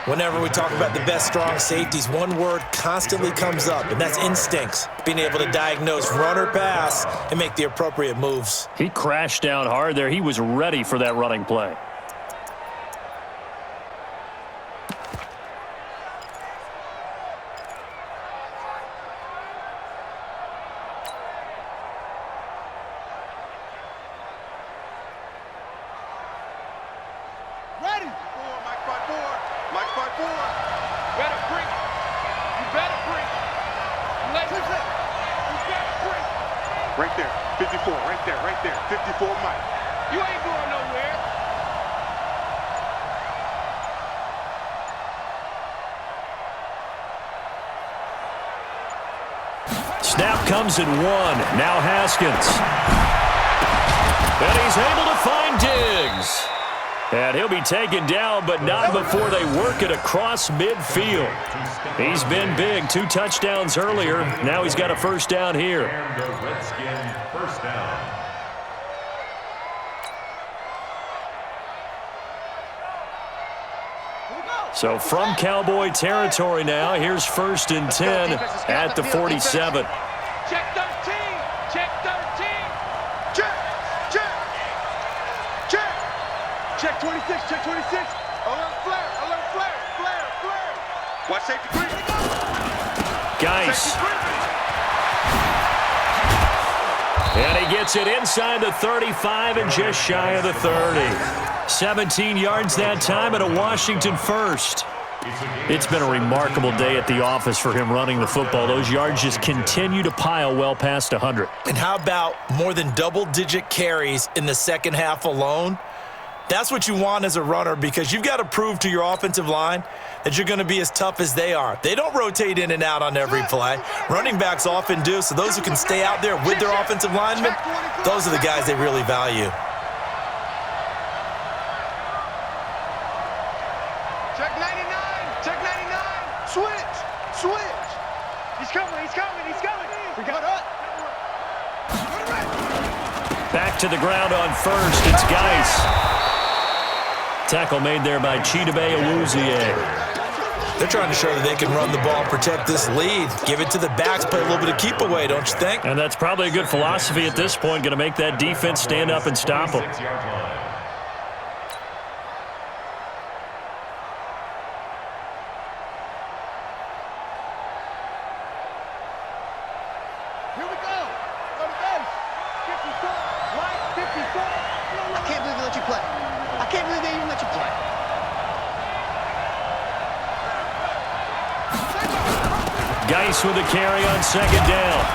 Whenever we talk about the best strong safeties, one word constantly comes up, and that's instincts. Being able to diagnose run or pass and make the appropriate moves. He crashed down hard there. He was ready for that running play. Ready? Forward, Mike, fight forward. Mike, fight forward. Better break. You better break. Let me say. You better break. Right there. 54. Right there. Right there. 54, Mike. You ain't going nowhere. Snap comes at 1. Now Haskins. And he's able to find Diggs. And he'll be taken down, but not before they work it across midfield. He's been big. 2 touchdowns earlier. Now he's got a 1st down here. And the Redskins 1st down. So from Cowboy territory now, here's 1st and 10 at the 47. Check 13. Check 13. Check. Check. Check. Check 26. Check 26. Alert flare. Alert flare. Flare. Flare. Watch safety 3. Geis. And he gets it inside the 35 and just shy of the 30. 17 yards that time and a Washington 1st. It's been a remarkable day at the office for him running the football. Those yards just continue to pile well past 100. And how about more than double-digit carries in the second half alone? That's what you want as a runner, because you've got to prove to your offensive line that you're going to be as tough as they are. They don't rotate in and out on every play. Running backs often do, so those who can stay out there with their offensive linemen, those are the guys they really value. Check 99. Check 99. Switch. Switch. He's coming. He's coming. He's coming. We got up. Back to the ground on 1st. It's Geis. Tackle made there by Chidobe Awuzie. They're trying to show that they can run the ball, protect this lead, give it to the backs, play a little bit of keep away, don't you think? And that's probably a good philosophy at this point, going to make that defense stand up and stop them. 6-yard line. Here we go. Go to base. 54. Mike, 54. I can't believe they let you play. I can't believe they even let you play. Geis with a carry on 2nd down.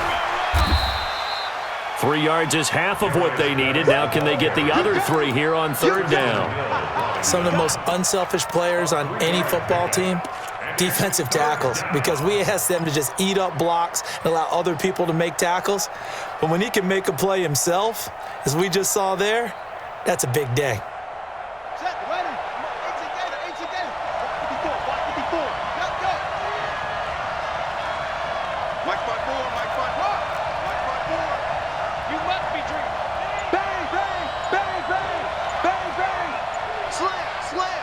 3 yards is half of what they needed. Now can they get the other 3 here on 3rd down? Some of the most unselfish players on any football team, defensive tackles, because we ask them to just eat up blocks and allow other people to make tackles. But when he can make a play himself, as we just saw there, that's a big day. Set, ready. 18 data. 54. Watch 54. Go, go. Mike 54. Mike 54. Mike 54. You must be dreaming. Bang, bang, bang, bang, bang, bang. Slam, slam.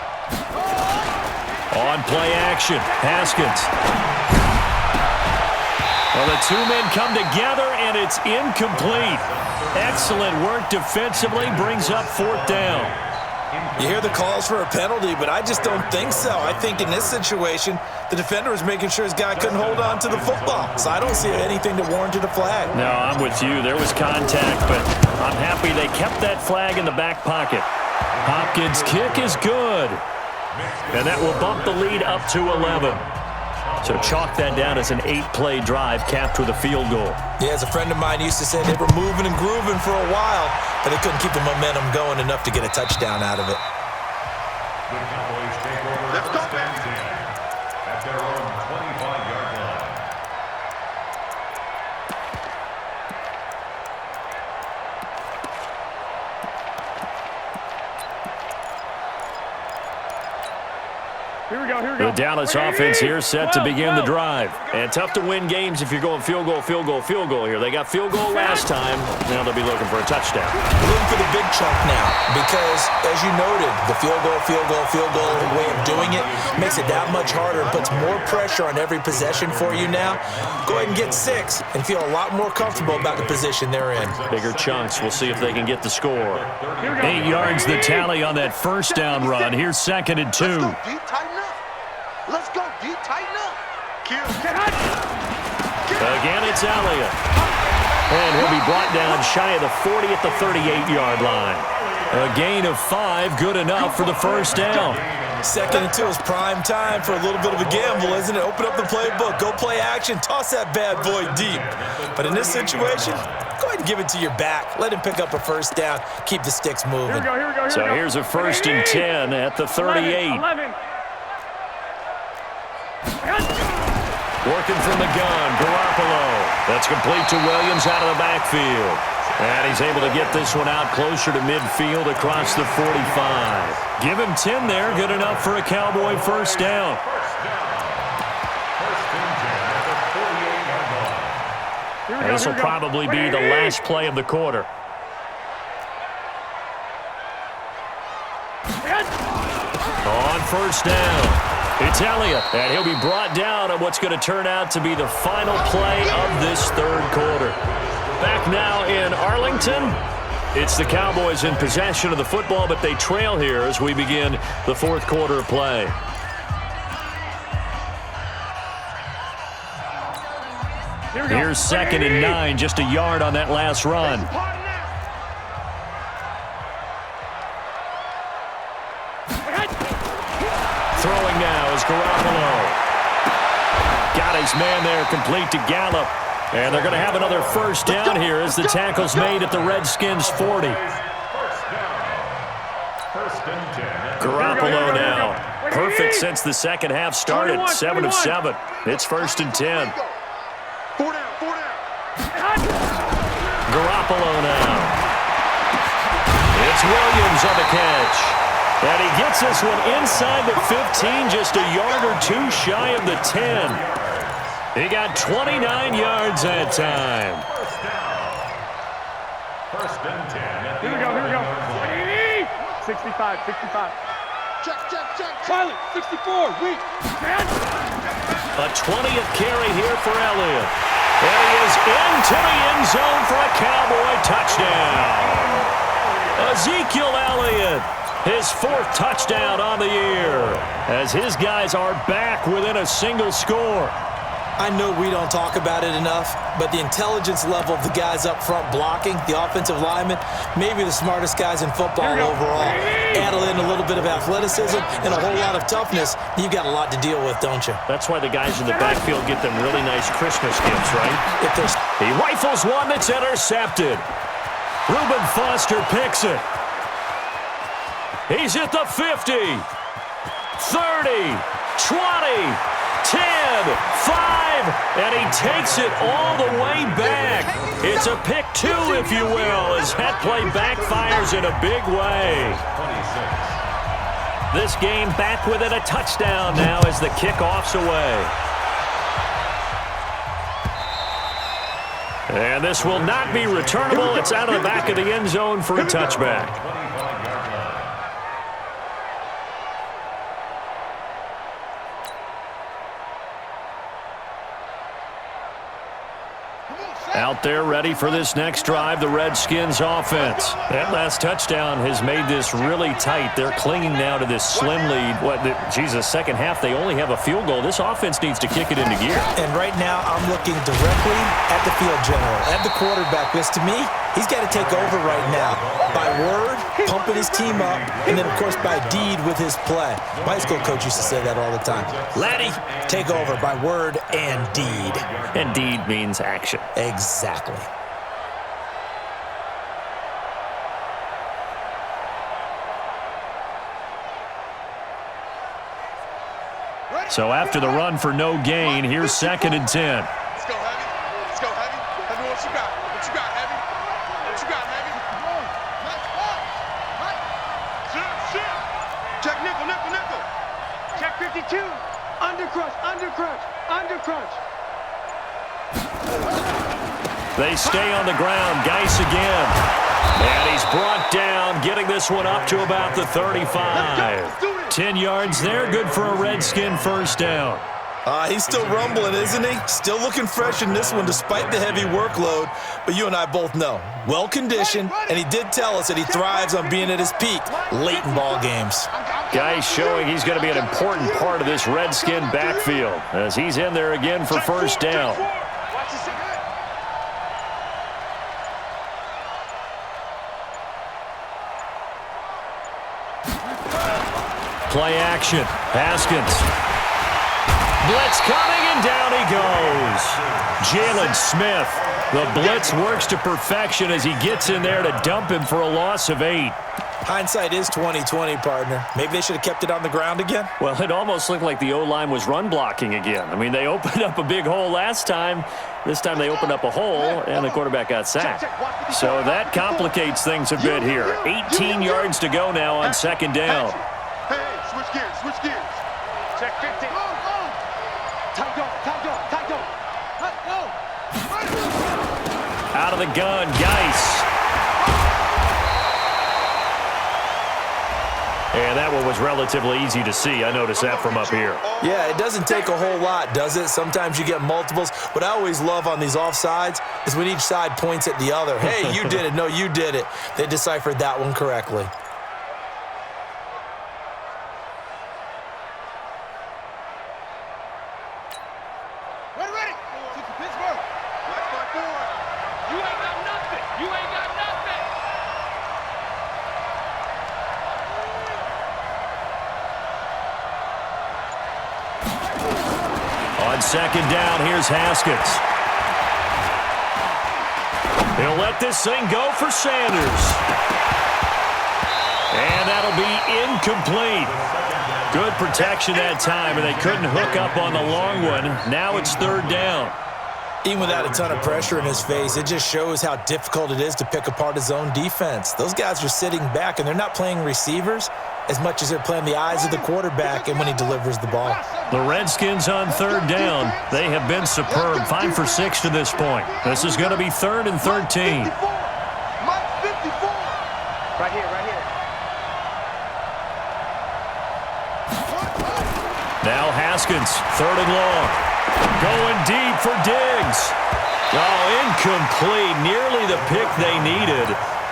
Oh. On play action, Haskins. Well, the 2 men come together, and it's incomplete. Excellent work defensively, brings up 4th down. You hear the calls for a penalty, but I just don't think so. I think in this situation, the defender was making sure his guy couldn't hold on to the football. So I don't see anything to warrant a flag. No, I'm with you. There was contact, but I'm happy they kept that flag in the back pocket. Hopkins' kick is good. And that will bump the lead up to 11. So chalk that down as an 8-play drive capped with a field goal. Yeah, as a friend of mine used to say, they were moving and grooving for a while, but they couldn't keep the momentum going enough to get a touchdown out of it. The Cowboys take over Let's go, 1st and 10 at their own 25-yard line. Here we go. The Dallas offense here set to begin the drive. And tough to win games if you're going field goal here. They got field goal last time. Now they'll be looking for a touchdown. Looking for the big chunk now because, as you noted, the field goal way of doing it makes it that much harder and puts more pressure on every possession for you now. Go ahead and get 6 and feel a lot more comfortable about the position they're in. Bigger chunks. We'll see if they can get the score. 8 yards the tally on that first down run. Here's 2nd and 2. Let's go, D. Tighten up. Let's go, D. Tighten up. Kill. Again, it's Elliott. And he'll be brought down shy of the 40 at the 38-yard line. A gain of 5, good enough for the first down. 2nd and 2 is prime time for a little bit of a gamble, isn't it? Open up the playbook, go play action, toss that bad boy deep. But in this situation, go ahead and give it to your back. Let him pick up a first down. Keep the sticks moving. Here we go. So here's a 1st and 10 at the 38. 11. Working from the gun, Garoppolo. That's complete to Williams out of the backfield. And he's able to get this one out closer to midfield across the 45. Give him 10 there, good enough for a Cowboy first down. This will probably be the last play of the quarter. On first down. It's Elliott, and he'll be brought down on what's going to turn out to be the final play of this third quarter. Back now in Arlington, it's the Cowboys in possession of the football, but they trail here as we begin the fourth quarter of play. Here's 2nd and 9, just a yard on that last run. Throwing now is Garoppolo. Got his man there, complete to Gallup. And they're going to have another first down here as the tackle's made at the Redskins 40. Garoppolo now. Perfect since the second half started. 7 of 7. It's 1st and 10. 4 down. Garoppolo now. It's Williams on the catch. And he gets this one inside the 15, just a yard or 2 shy of the 10. He got 29 yards that time. First and 10. Here we go. 65. Check. Silent. 64. Weak. A 20th carry here for Elliott. And he is into the end zone for a Cowboy touchdown. Ezekiel Elliott, his 4th touchdown on the year, as his guys are back within a single score. I know we don't talk about it enough, but the intelligence level of the guys up front blocking, the offensive linemen, maybe the smartest guys in football overall. Add in a little bit of athleticism and a whole lot of toughness, you've got a lot to deal with, don't you? That's why the guys in the backfield get them really nice Christmas gifts, right? He rifles one that's intercepted. Reuben Foster picks it. He's at the 50, 30, 20, 10, 5, and he takes it all the way back. It's a pick 2, if you will, as that play backfires in a big way. This game back within a touchdown now as the kickoff's away. And this will not be returnable. It's out of the back of the end zone for a touchback. Out there ready for this next drive, the Redskins offense. That last touchdown has made this really tight. They're clinging now to this slim lead. Second half, they only have a field goal. This offense needs to kick it into gear. And right now, I'm looking directly at the field general, at the quarterback, because to me, he's got to take over right now. By word, pumping his team up, and then, of course, by deed with his play. My high school coach used to say that all the time. Laddie, take over by word and deed. And deed means action. Exactly. So after the run for no gain, here's 2nd and 10. Let's go, Heavy. Let's go, Heavy. Heavy, what you got? What you got, Heavy? What you got, Heavy? Check nickel. Check 50. 52. Under crunch, under crunch, under crunch. They stay on the ground. Geis again. And he's brought down, getting this one up to about the 35. 10 yards there, good for a Redskin first down. He's still rumbling, isn't he? Still looking fresh in this one despite the heavy workload. But you and I both know, well-conditioned, and he did tell us that he thrives on being at his peak late in ball games. Geis showing he's going to be an important part of this Redskin backfield as he's in there again for first down. Play action. Haskins. Blitz coming, and down he goes. Jalen Smith. The blitz works to perfection as he gets in there to dump him for a loss of 8. Hindsight is 20/20, partner. Maybe they should have kept it on the ground again. Well, it almost looked like the O-line was run blocking again. I mean, they opened up a big hole last time. This time they opened up a hole, and the quarterback got sacked. So that complicates things a bit here. 18 yards to go now on second down. Hey, switch gears, switch gears. Check 50. Tight go, tight go, tight go. Out of the gun, Geis. And that one was relatively easy to see. I noticed that from up here. Yeah, it doesn't take a whole lot, does it? Sometimes you get multiples. What I always love on these offsides is when each side points at the other. Hey, you did it. No, you did it. They deciphered that one correctly. Ready. Pittsburgh. Black by 4. You ain't got nothing. You ain't got nothing. On second down, here's Haskins. He'll let this thing go for Sanders. And that'll be incomplete. Good protection that time, and they couldn't hook up on the long one. Now it's third down. Even without a ton of pressure in his face, it just shows how difficult it is to pick apart his own defense. Those guys are sitting back, and they're not playing receivers as much as they're playing the eyes of the quarterback and when he delivers the ball. The Redskins on third down. They have been superb. 5 for 6 to this point. This is going to be 3rd and 13. Mike 54. Right here, right here. Now Haskins, 3rd and long. Going deep for Diggs. Oh, incomplete. Nearly the pick they needed.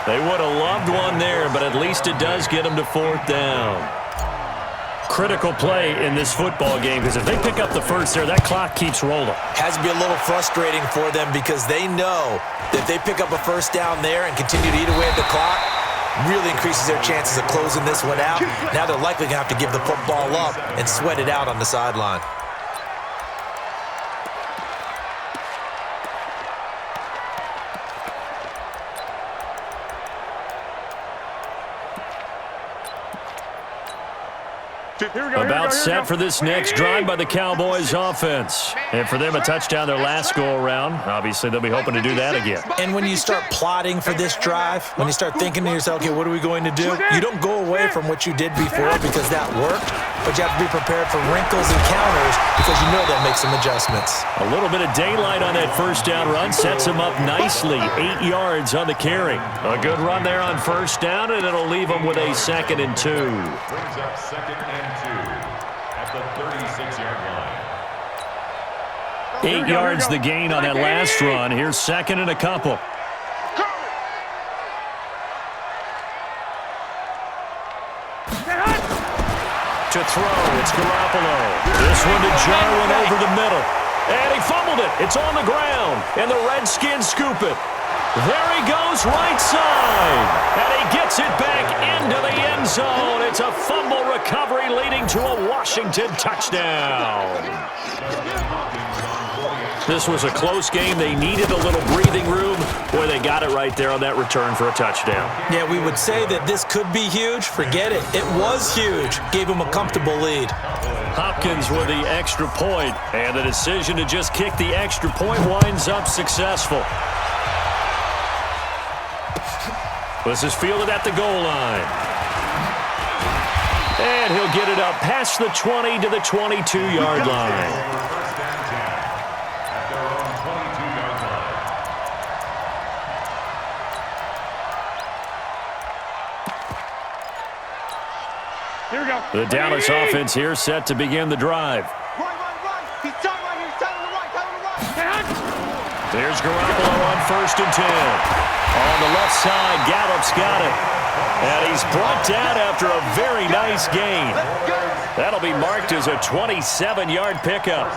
They would have loved one there, but at least it does get them to 4th down. Critical play in this football game because if they pick up the first there, that clock keeps rolling. Has to be a little frustrating for them because they know that if they pick up a first down there and continue to eat away at the clock, really increases their chances of closing this one out. Now they're likely going to have to give the football up and sweat it out on the sideline. About set for this next drive by the Cowboys offense. And for them, a touchdown their last go-around. Obviously, they'll be hoping to do that again. And when you start plotting for this drive, when you start thinking to yourself, okay, what are we going to do? You don't go away from what you did before because that worked, but you have to be prepared for wrinkles and counters because you know that makes some adjustments. A little bit of daylight on that first down run sets him up nicely. 8 yards on the carry. A good run there on first down, and it'll leave him with a 2nd and 2. Brings up 2nd and 2 at the 36-yard line. 8 yards the gain on that last run. Here's 2nd and a couple. To throw, it's Garoppolo. This one to Jarwin over the middle. And he fumbled it. It's on the ground. And the Redskins scoop it. There he goes, right side. And he gets it back into the end zone. It's a fumble recovery leading to a Washington touchdown. This was a close game. They needed a little breathing room. Boy, they got it right there on that return for a touchdown. Yeah, we would say that this could be huge. Forget it. It was huge. Gave him a comfortable lead. Hopkins with the extra point, and the decision to just kick the extra point winds up successful. This is fielded at the goal line. And he'll get it up past the 20 to the 22-yard line. First and 10 at their own 22-yard line. Here we go. The Dallas offense here set to begin the drive. Right. He's tight right here. He's tight on the right. Tight on the right. There's Garoppolo on 1st and 10. On the left side, Gallup's got it. And he's brought down after a very nice gain. That'll be marked as a 27-yard pickup.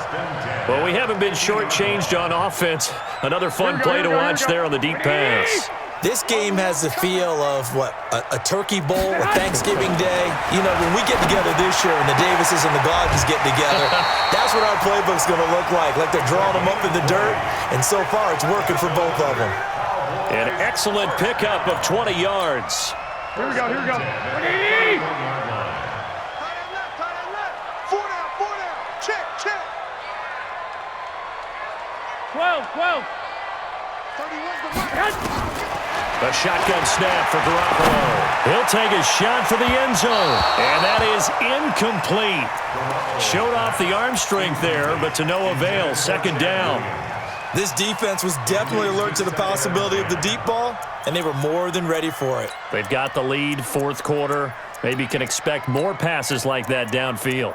Well, we haven't been shortchanged on offense. Another fun play to watch there on the deep pass. This game has the feel of, a turkey bowl, a Thanksgiving Day. You know, when we get together this year and the Davises and the Gardens get together, that's what our playbook's going to look like they're drawing them up in the dirt, and so far it's working for both of them. An excellent pickup of 20 yards. Here we go. Tight end left. 4 down. Check. 12. 31's the right. A shotgun snap for Garoppolo. He'll take a shot for the end zone. And that is incomplete. Showed off the arm strength there, but to no avail. 2nd down. This defense was definitely alert to the possibility of the deep ball, and they were more than ready for it. They've got the lead, 4th quarter. Maybe can expect more passes like that downfield.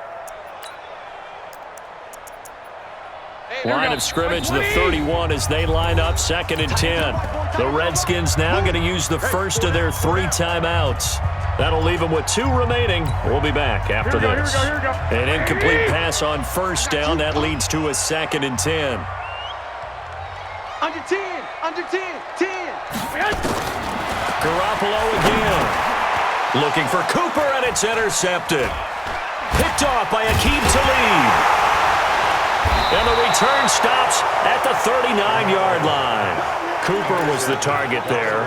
Line of scrimmage, the 31 as they line up 2nd and 10. The Redskins now going to use the first of their 3 timeouts. That'll leave them with 2 remaining. We'll be back after this. An incomplete pass on 1st down. That leads to a 2nd and 10. Under 10. Garoppolo again. Looking for Cooper, and it's intercepted. Picked off by Akeem Talib. And the return stops at the 39-yard line. Cooper was the target there.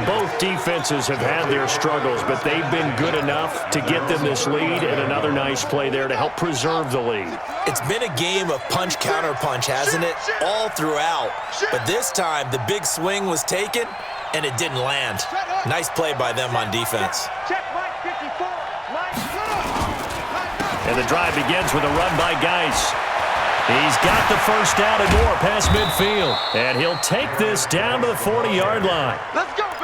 Both defenses have had their struggles, but they've been good enough to get them this lead, and another nice play there to help preserve the lead. It's been a game of punch-counter-punch, hasn't it? All throughout. But this time, the big swing was taken, and it didn't land. Nice play by them on defense. And the drive begins with a run by Geis. He's got the first down and more past midfield. And he'll take this down to the 40-yard line.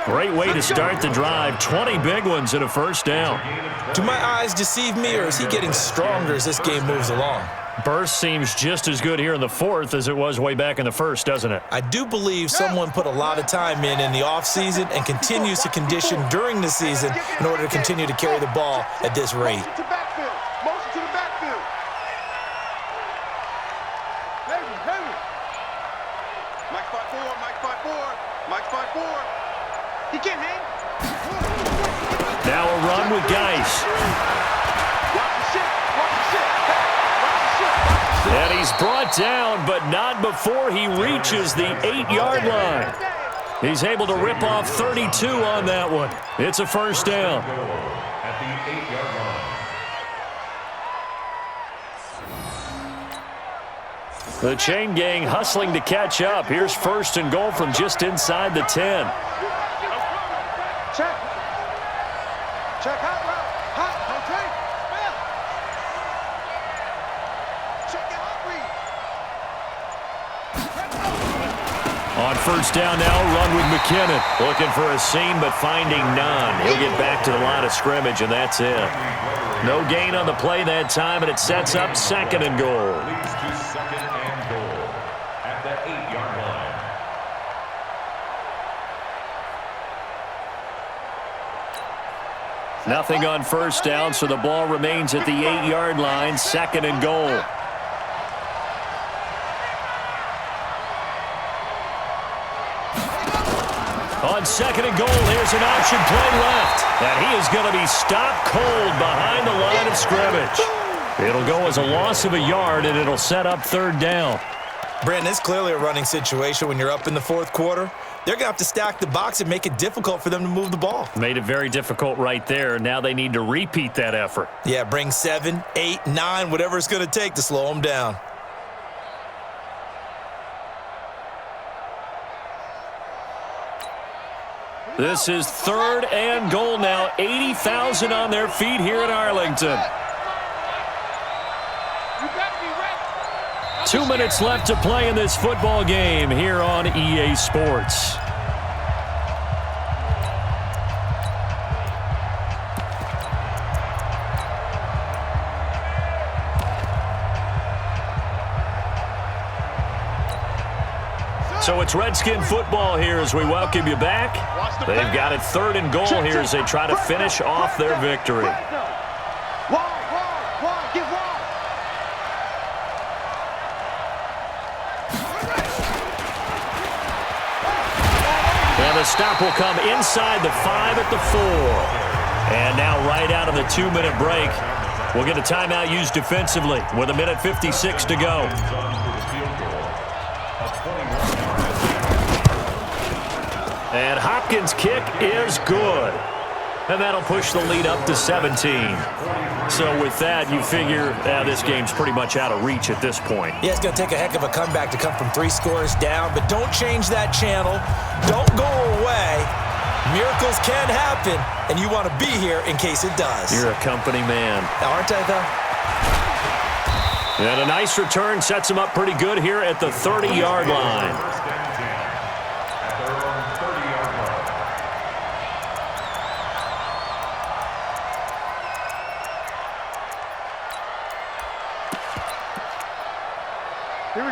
Great way to start the drive. 20 big ones and a first down. Do my eyes deceive me, or is he getting stronger as this game moves along? Burst seems just as good here in the 4th as it was way back in the 1st, doesn't it? I do believe someone put a lot of time in the offseason and continues to condition during the season in order to continue to carry the ball at this rate. Motion to the backfield. Heavy. Mike 5-4. He can't hang. Now a run with Geis. And he's brought down, but not before he reaches the 8-yard line. He's able to rip off 32 on that one. It's a first down. At the 8-yard line. The chain gang hustling to catch up. Here's 1st and goal from just inside the 10. Check hot route. Okay. Check it hot read. On 1st down now, run with McKinnon. Looking for a seam, but finding none. He'll get back to the line of scrimmage, and that's it. No gain on the play that time, and it sets up 2nd and goal. Leads to 2nd and goal at the 8-yard line. Nothing on 1st down, so the ball remains at the 8-yard line, 2nd and goal. On 2nd and goal, here's an option play left. And he is going to be stopped cold behind the line of scrimmage. It'll go as a loss of a yard, and it'll set up 3rd down. Brandon, it's clearly a running situation when you're up in the 4th quarter. They're going to have to stack the box and make it difficult for them to move the ball. Made it very difficult right there. Now they need to repeat that effort. Yeah, bring 7, 8, 9, whatever it's going to take to slow them down. This is 3rd and goal now. 80,000 on their feet here in Arlington. 2 minutes left to play in this football game here on EA Sports. So it's Redskin football here as we welcome you back. They've got it 3rd and goal here as they try to finish off their victory. And the stop will come inside the 5 at the 4. And now right out of the 2-minute break, we'll get a timeout used defensively with 1:56 to go. And Hopkins' kick is good. And that'll push the lead up to 17. So with that, you figure this game's pretty much out of reach at this point. Yeah, it's going to take a heck of a comeback to come from 3 scores down, but don't change that channel. Don't go away. Miracles can happen, and you want to be here in case it does. You're a company man. Aren't I, though? And a nice return sets him up pretty good here at the 30-yard line.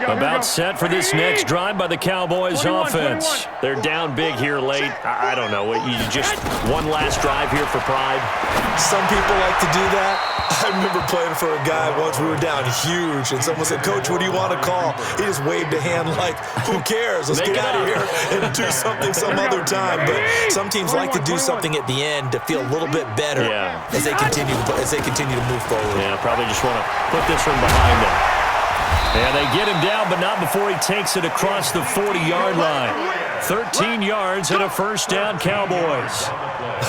About set for this next drive by the Cowboys offense. They're down big here late. I don't know. You just one last drive here for pride. Some people like to do that. I remember playing for a guy once. We were down huge, and someone said, "Coach, what do you want to call?" He just waved a hand like, "Who cares? Let's get out of here and do something some other time." But some teams like to do something at the end to feel a little bit better as they continue to move forward. Yeah, probably just want to put this one behind them. And they get him down, but not before he takes it across the 40-yard line. 13 yards and a first down, Cowboys.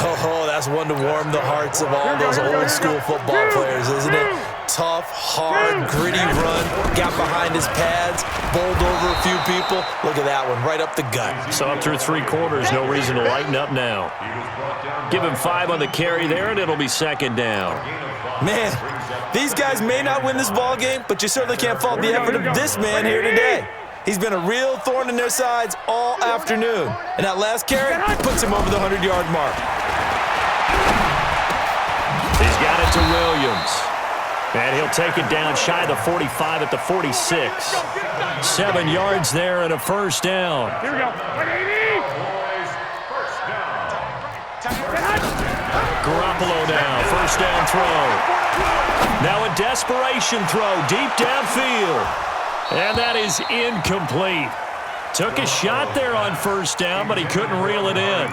Oh, that's one to warm the hearts of all those old-school football players, isn't it? Tough, hard, gritty run. Got behind his pads, bowled over a few people. Look at that one, right up the gut. So up through 3 quarters, no reason to lighten up now. Give him 5 on the carry there, and it'll be 2nd down. Man, these guys may not win this ball game, but you certainly can't fault the effort of this man here today. He's been a real thorn in their sides all afternoon. And that last carry puts him over the 100-yard mark. He's got it to Williams. And he'll take it down shy of the 45 at the 46. 7 yards there and a first down. Here we go. Garoppolo now, first down throw. Now a desperation throw deep downfield. And that is incomplete. Took a shot there on first down, but he couldn't reel it in.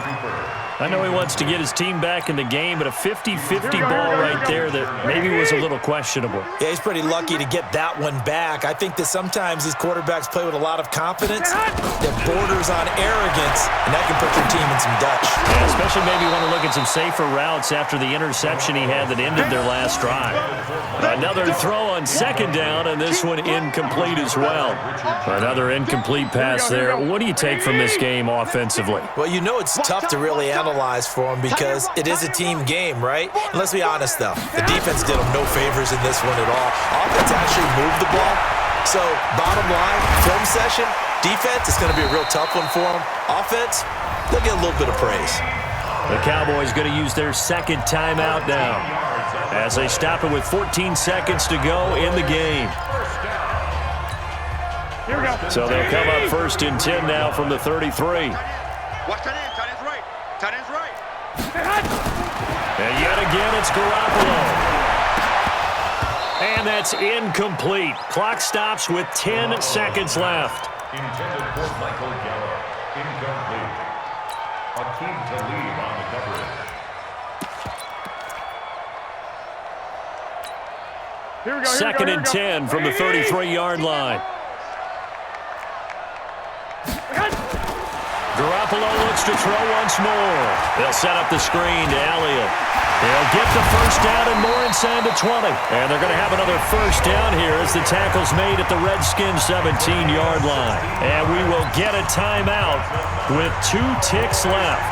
I know he wants to get his team back in the game, but a 50-50 ball right there that maybe was a little questionable. Yeah, he's pretty lucky to get that one back. I think that sometimes these quarterbacks play with a lot of confidence that borders on arrogance, and that can put your team in some Dutch. Yeah, especially maybe want to look at some safer routes after the interception he had that ended their last drive. Another throw on 2nd down, and this one incomplete as well. Another incomplete pass there. What do you take from this game offensively? Well, you know it's tough to really analyze for them because it is a team game, right? And let's be honest, though. The defense did them no favors in this one at all. Offense actually moved the ball. So, bottom line, film session, defense, it's going to be a real tough one for them. Offense, they'll get a little bit of praise. The Cowboys going to use their 2nd timeout now as they stop it with 14 seconds to go in the game. Here we go. So they'll come up 1st and 10 now from the 33. Watch tight end. Tight end's right. Tight end's right. And yet again, it's Garoppolo. And that's incomplete. Clock stops with 10 seconds left. Intended for Michael Gallup. Incomplete. Akeem Talib on the coverage. Here we go. 2nd and 10 from the 33-yard line. Garoppolo looks to throw once more. They'll set up the screen to Elliott. They'll get the first down and more inside the 20. And they're going to have another first down here as the tackle's made at the Redskins 17-yard line. And we will get a timeout with 2 ticks left.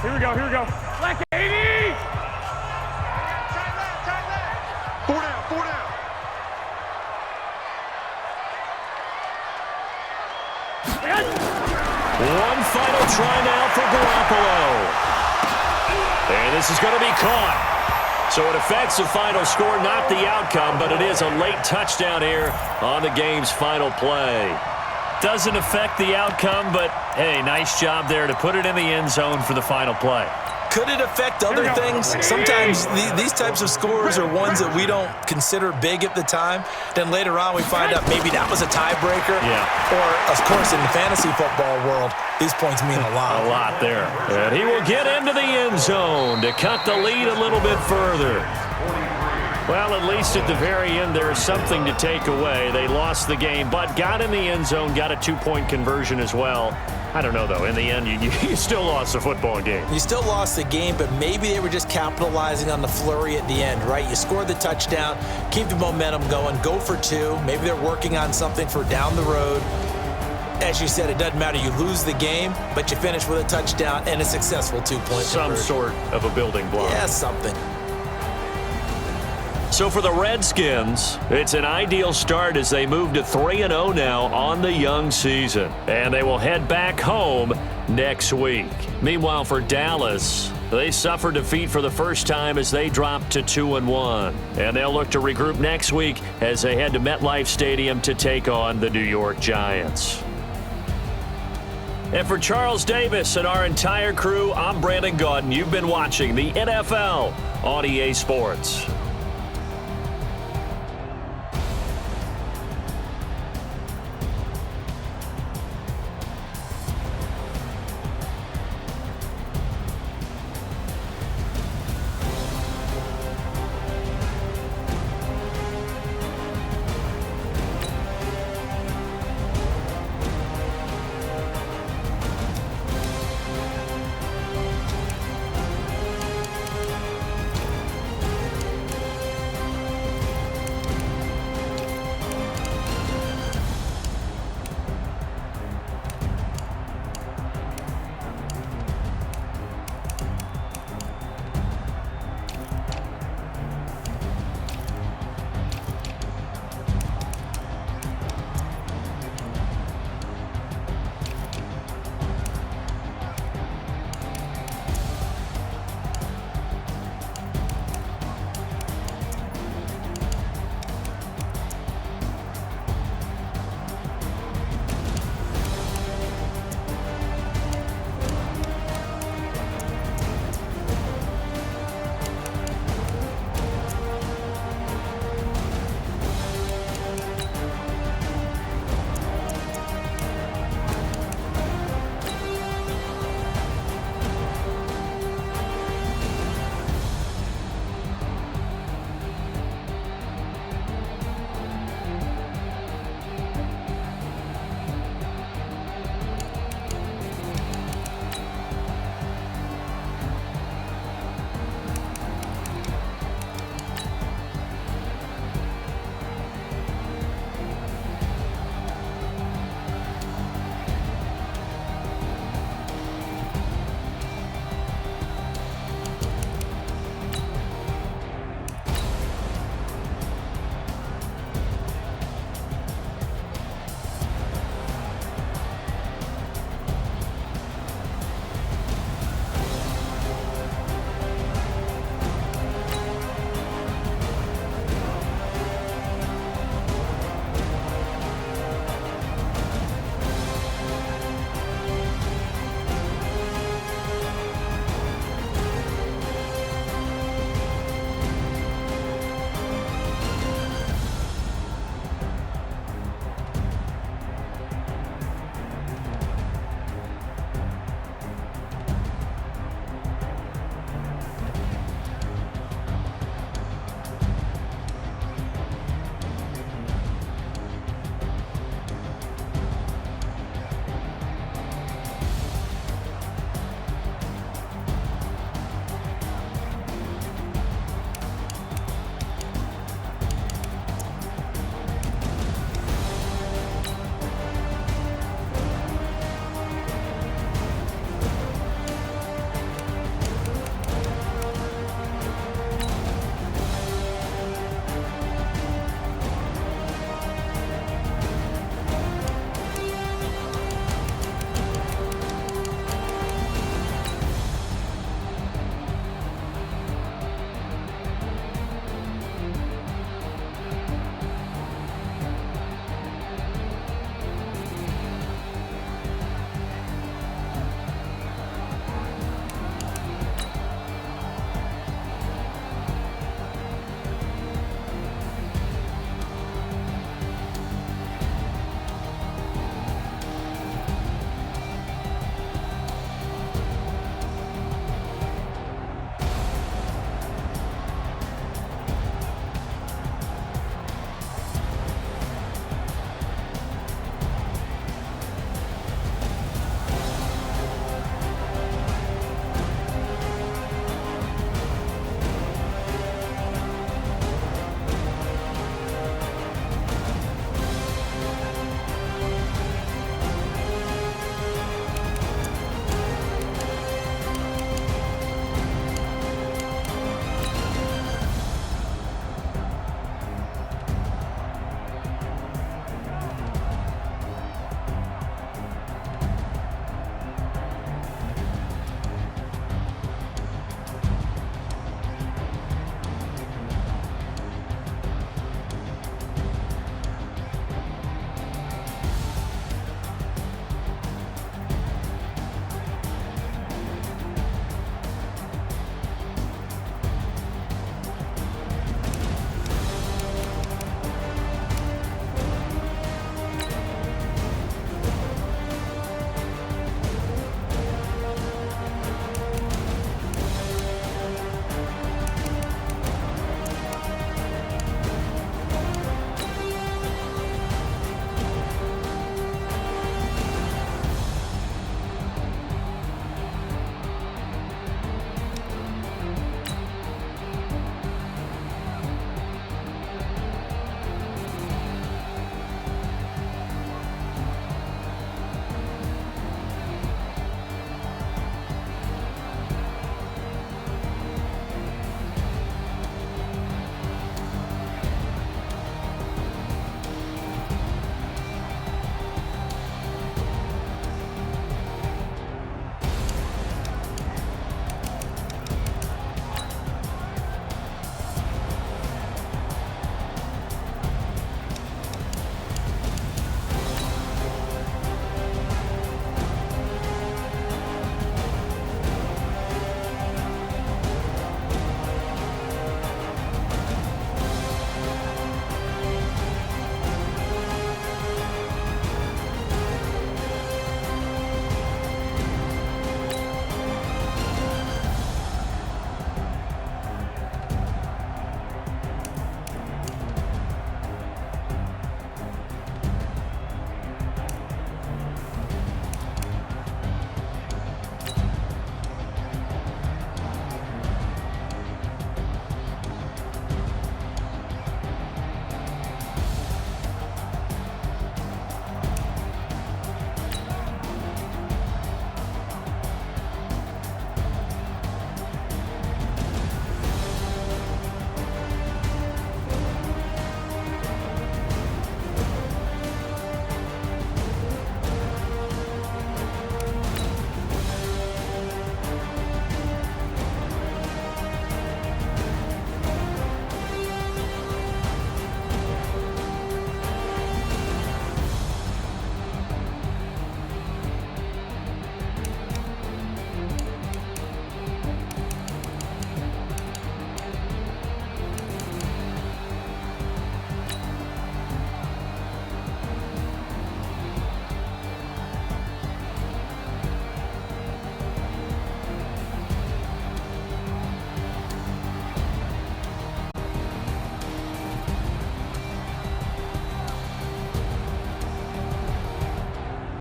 Here we go, here we go. Black 80! Four down, four down. One final try now for Garoppolo. And this is going to be caught. So it affects the final score, not the outcome, but it is a late touchdown here on the game's final play. Doesn't affect the outcome, but hey, nice job there to put it in the end zone for the final play. Could it affect other things? Sometimes these types of scores are ones that we don't consider big at the time. Then later on we find out maybe that was a tiebreaker. Yeah. Or, of course, in the fantasy football world, these points mean a lot. A lot there. And he will get into the end zone to cut the lead a little bit further. Well, at least at the very end, there's something to take away. They lost the game, but got in the end zone, got a 2-point conversion as well. I don't know, though. In the end, you still lost the football game. You still lost the game, but maybe they were just capitalizing on the flurry at the end, right? You scored the touchdown, keep the momentum going, go for 2. Maybe they're working on something for down the road. As you said, it doesn't matter. You lose the game, but you finish with a touchdown and a successful 2-point Some conversion. sort of a building block. Yeah, something. So for the Redskins, it's an ideal start as they move to 3-0 now on the young season. And they will head back home next week. Meanwhile, for Dallas, they suffered defeat for the first time as they dropped to 2-1. And they'll look to regroup next week as they head to MetLife Stadium to take on the New York Giants. And for Charles Davis and our entire crew, I'm Brandon Gaudin. You've been watching the NFL on EA Sports.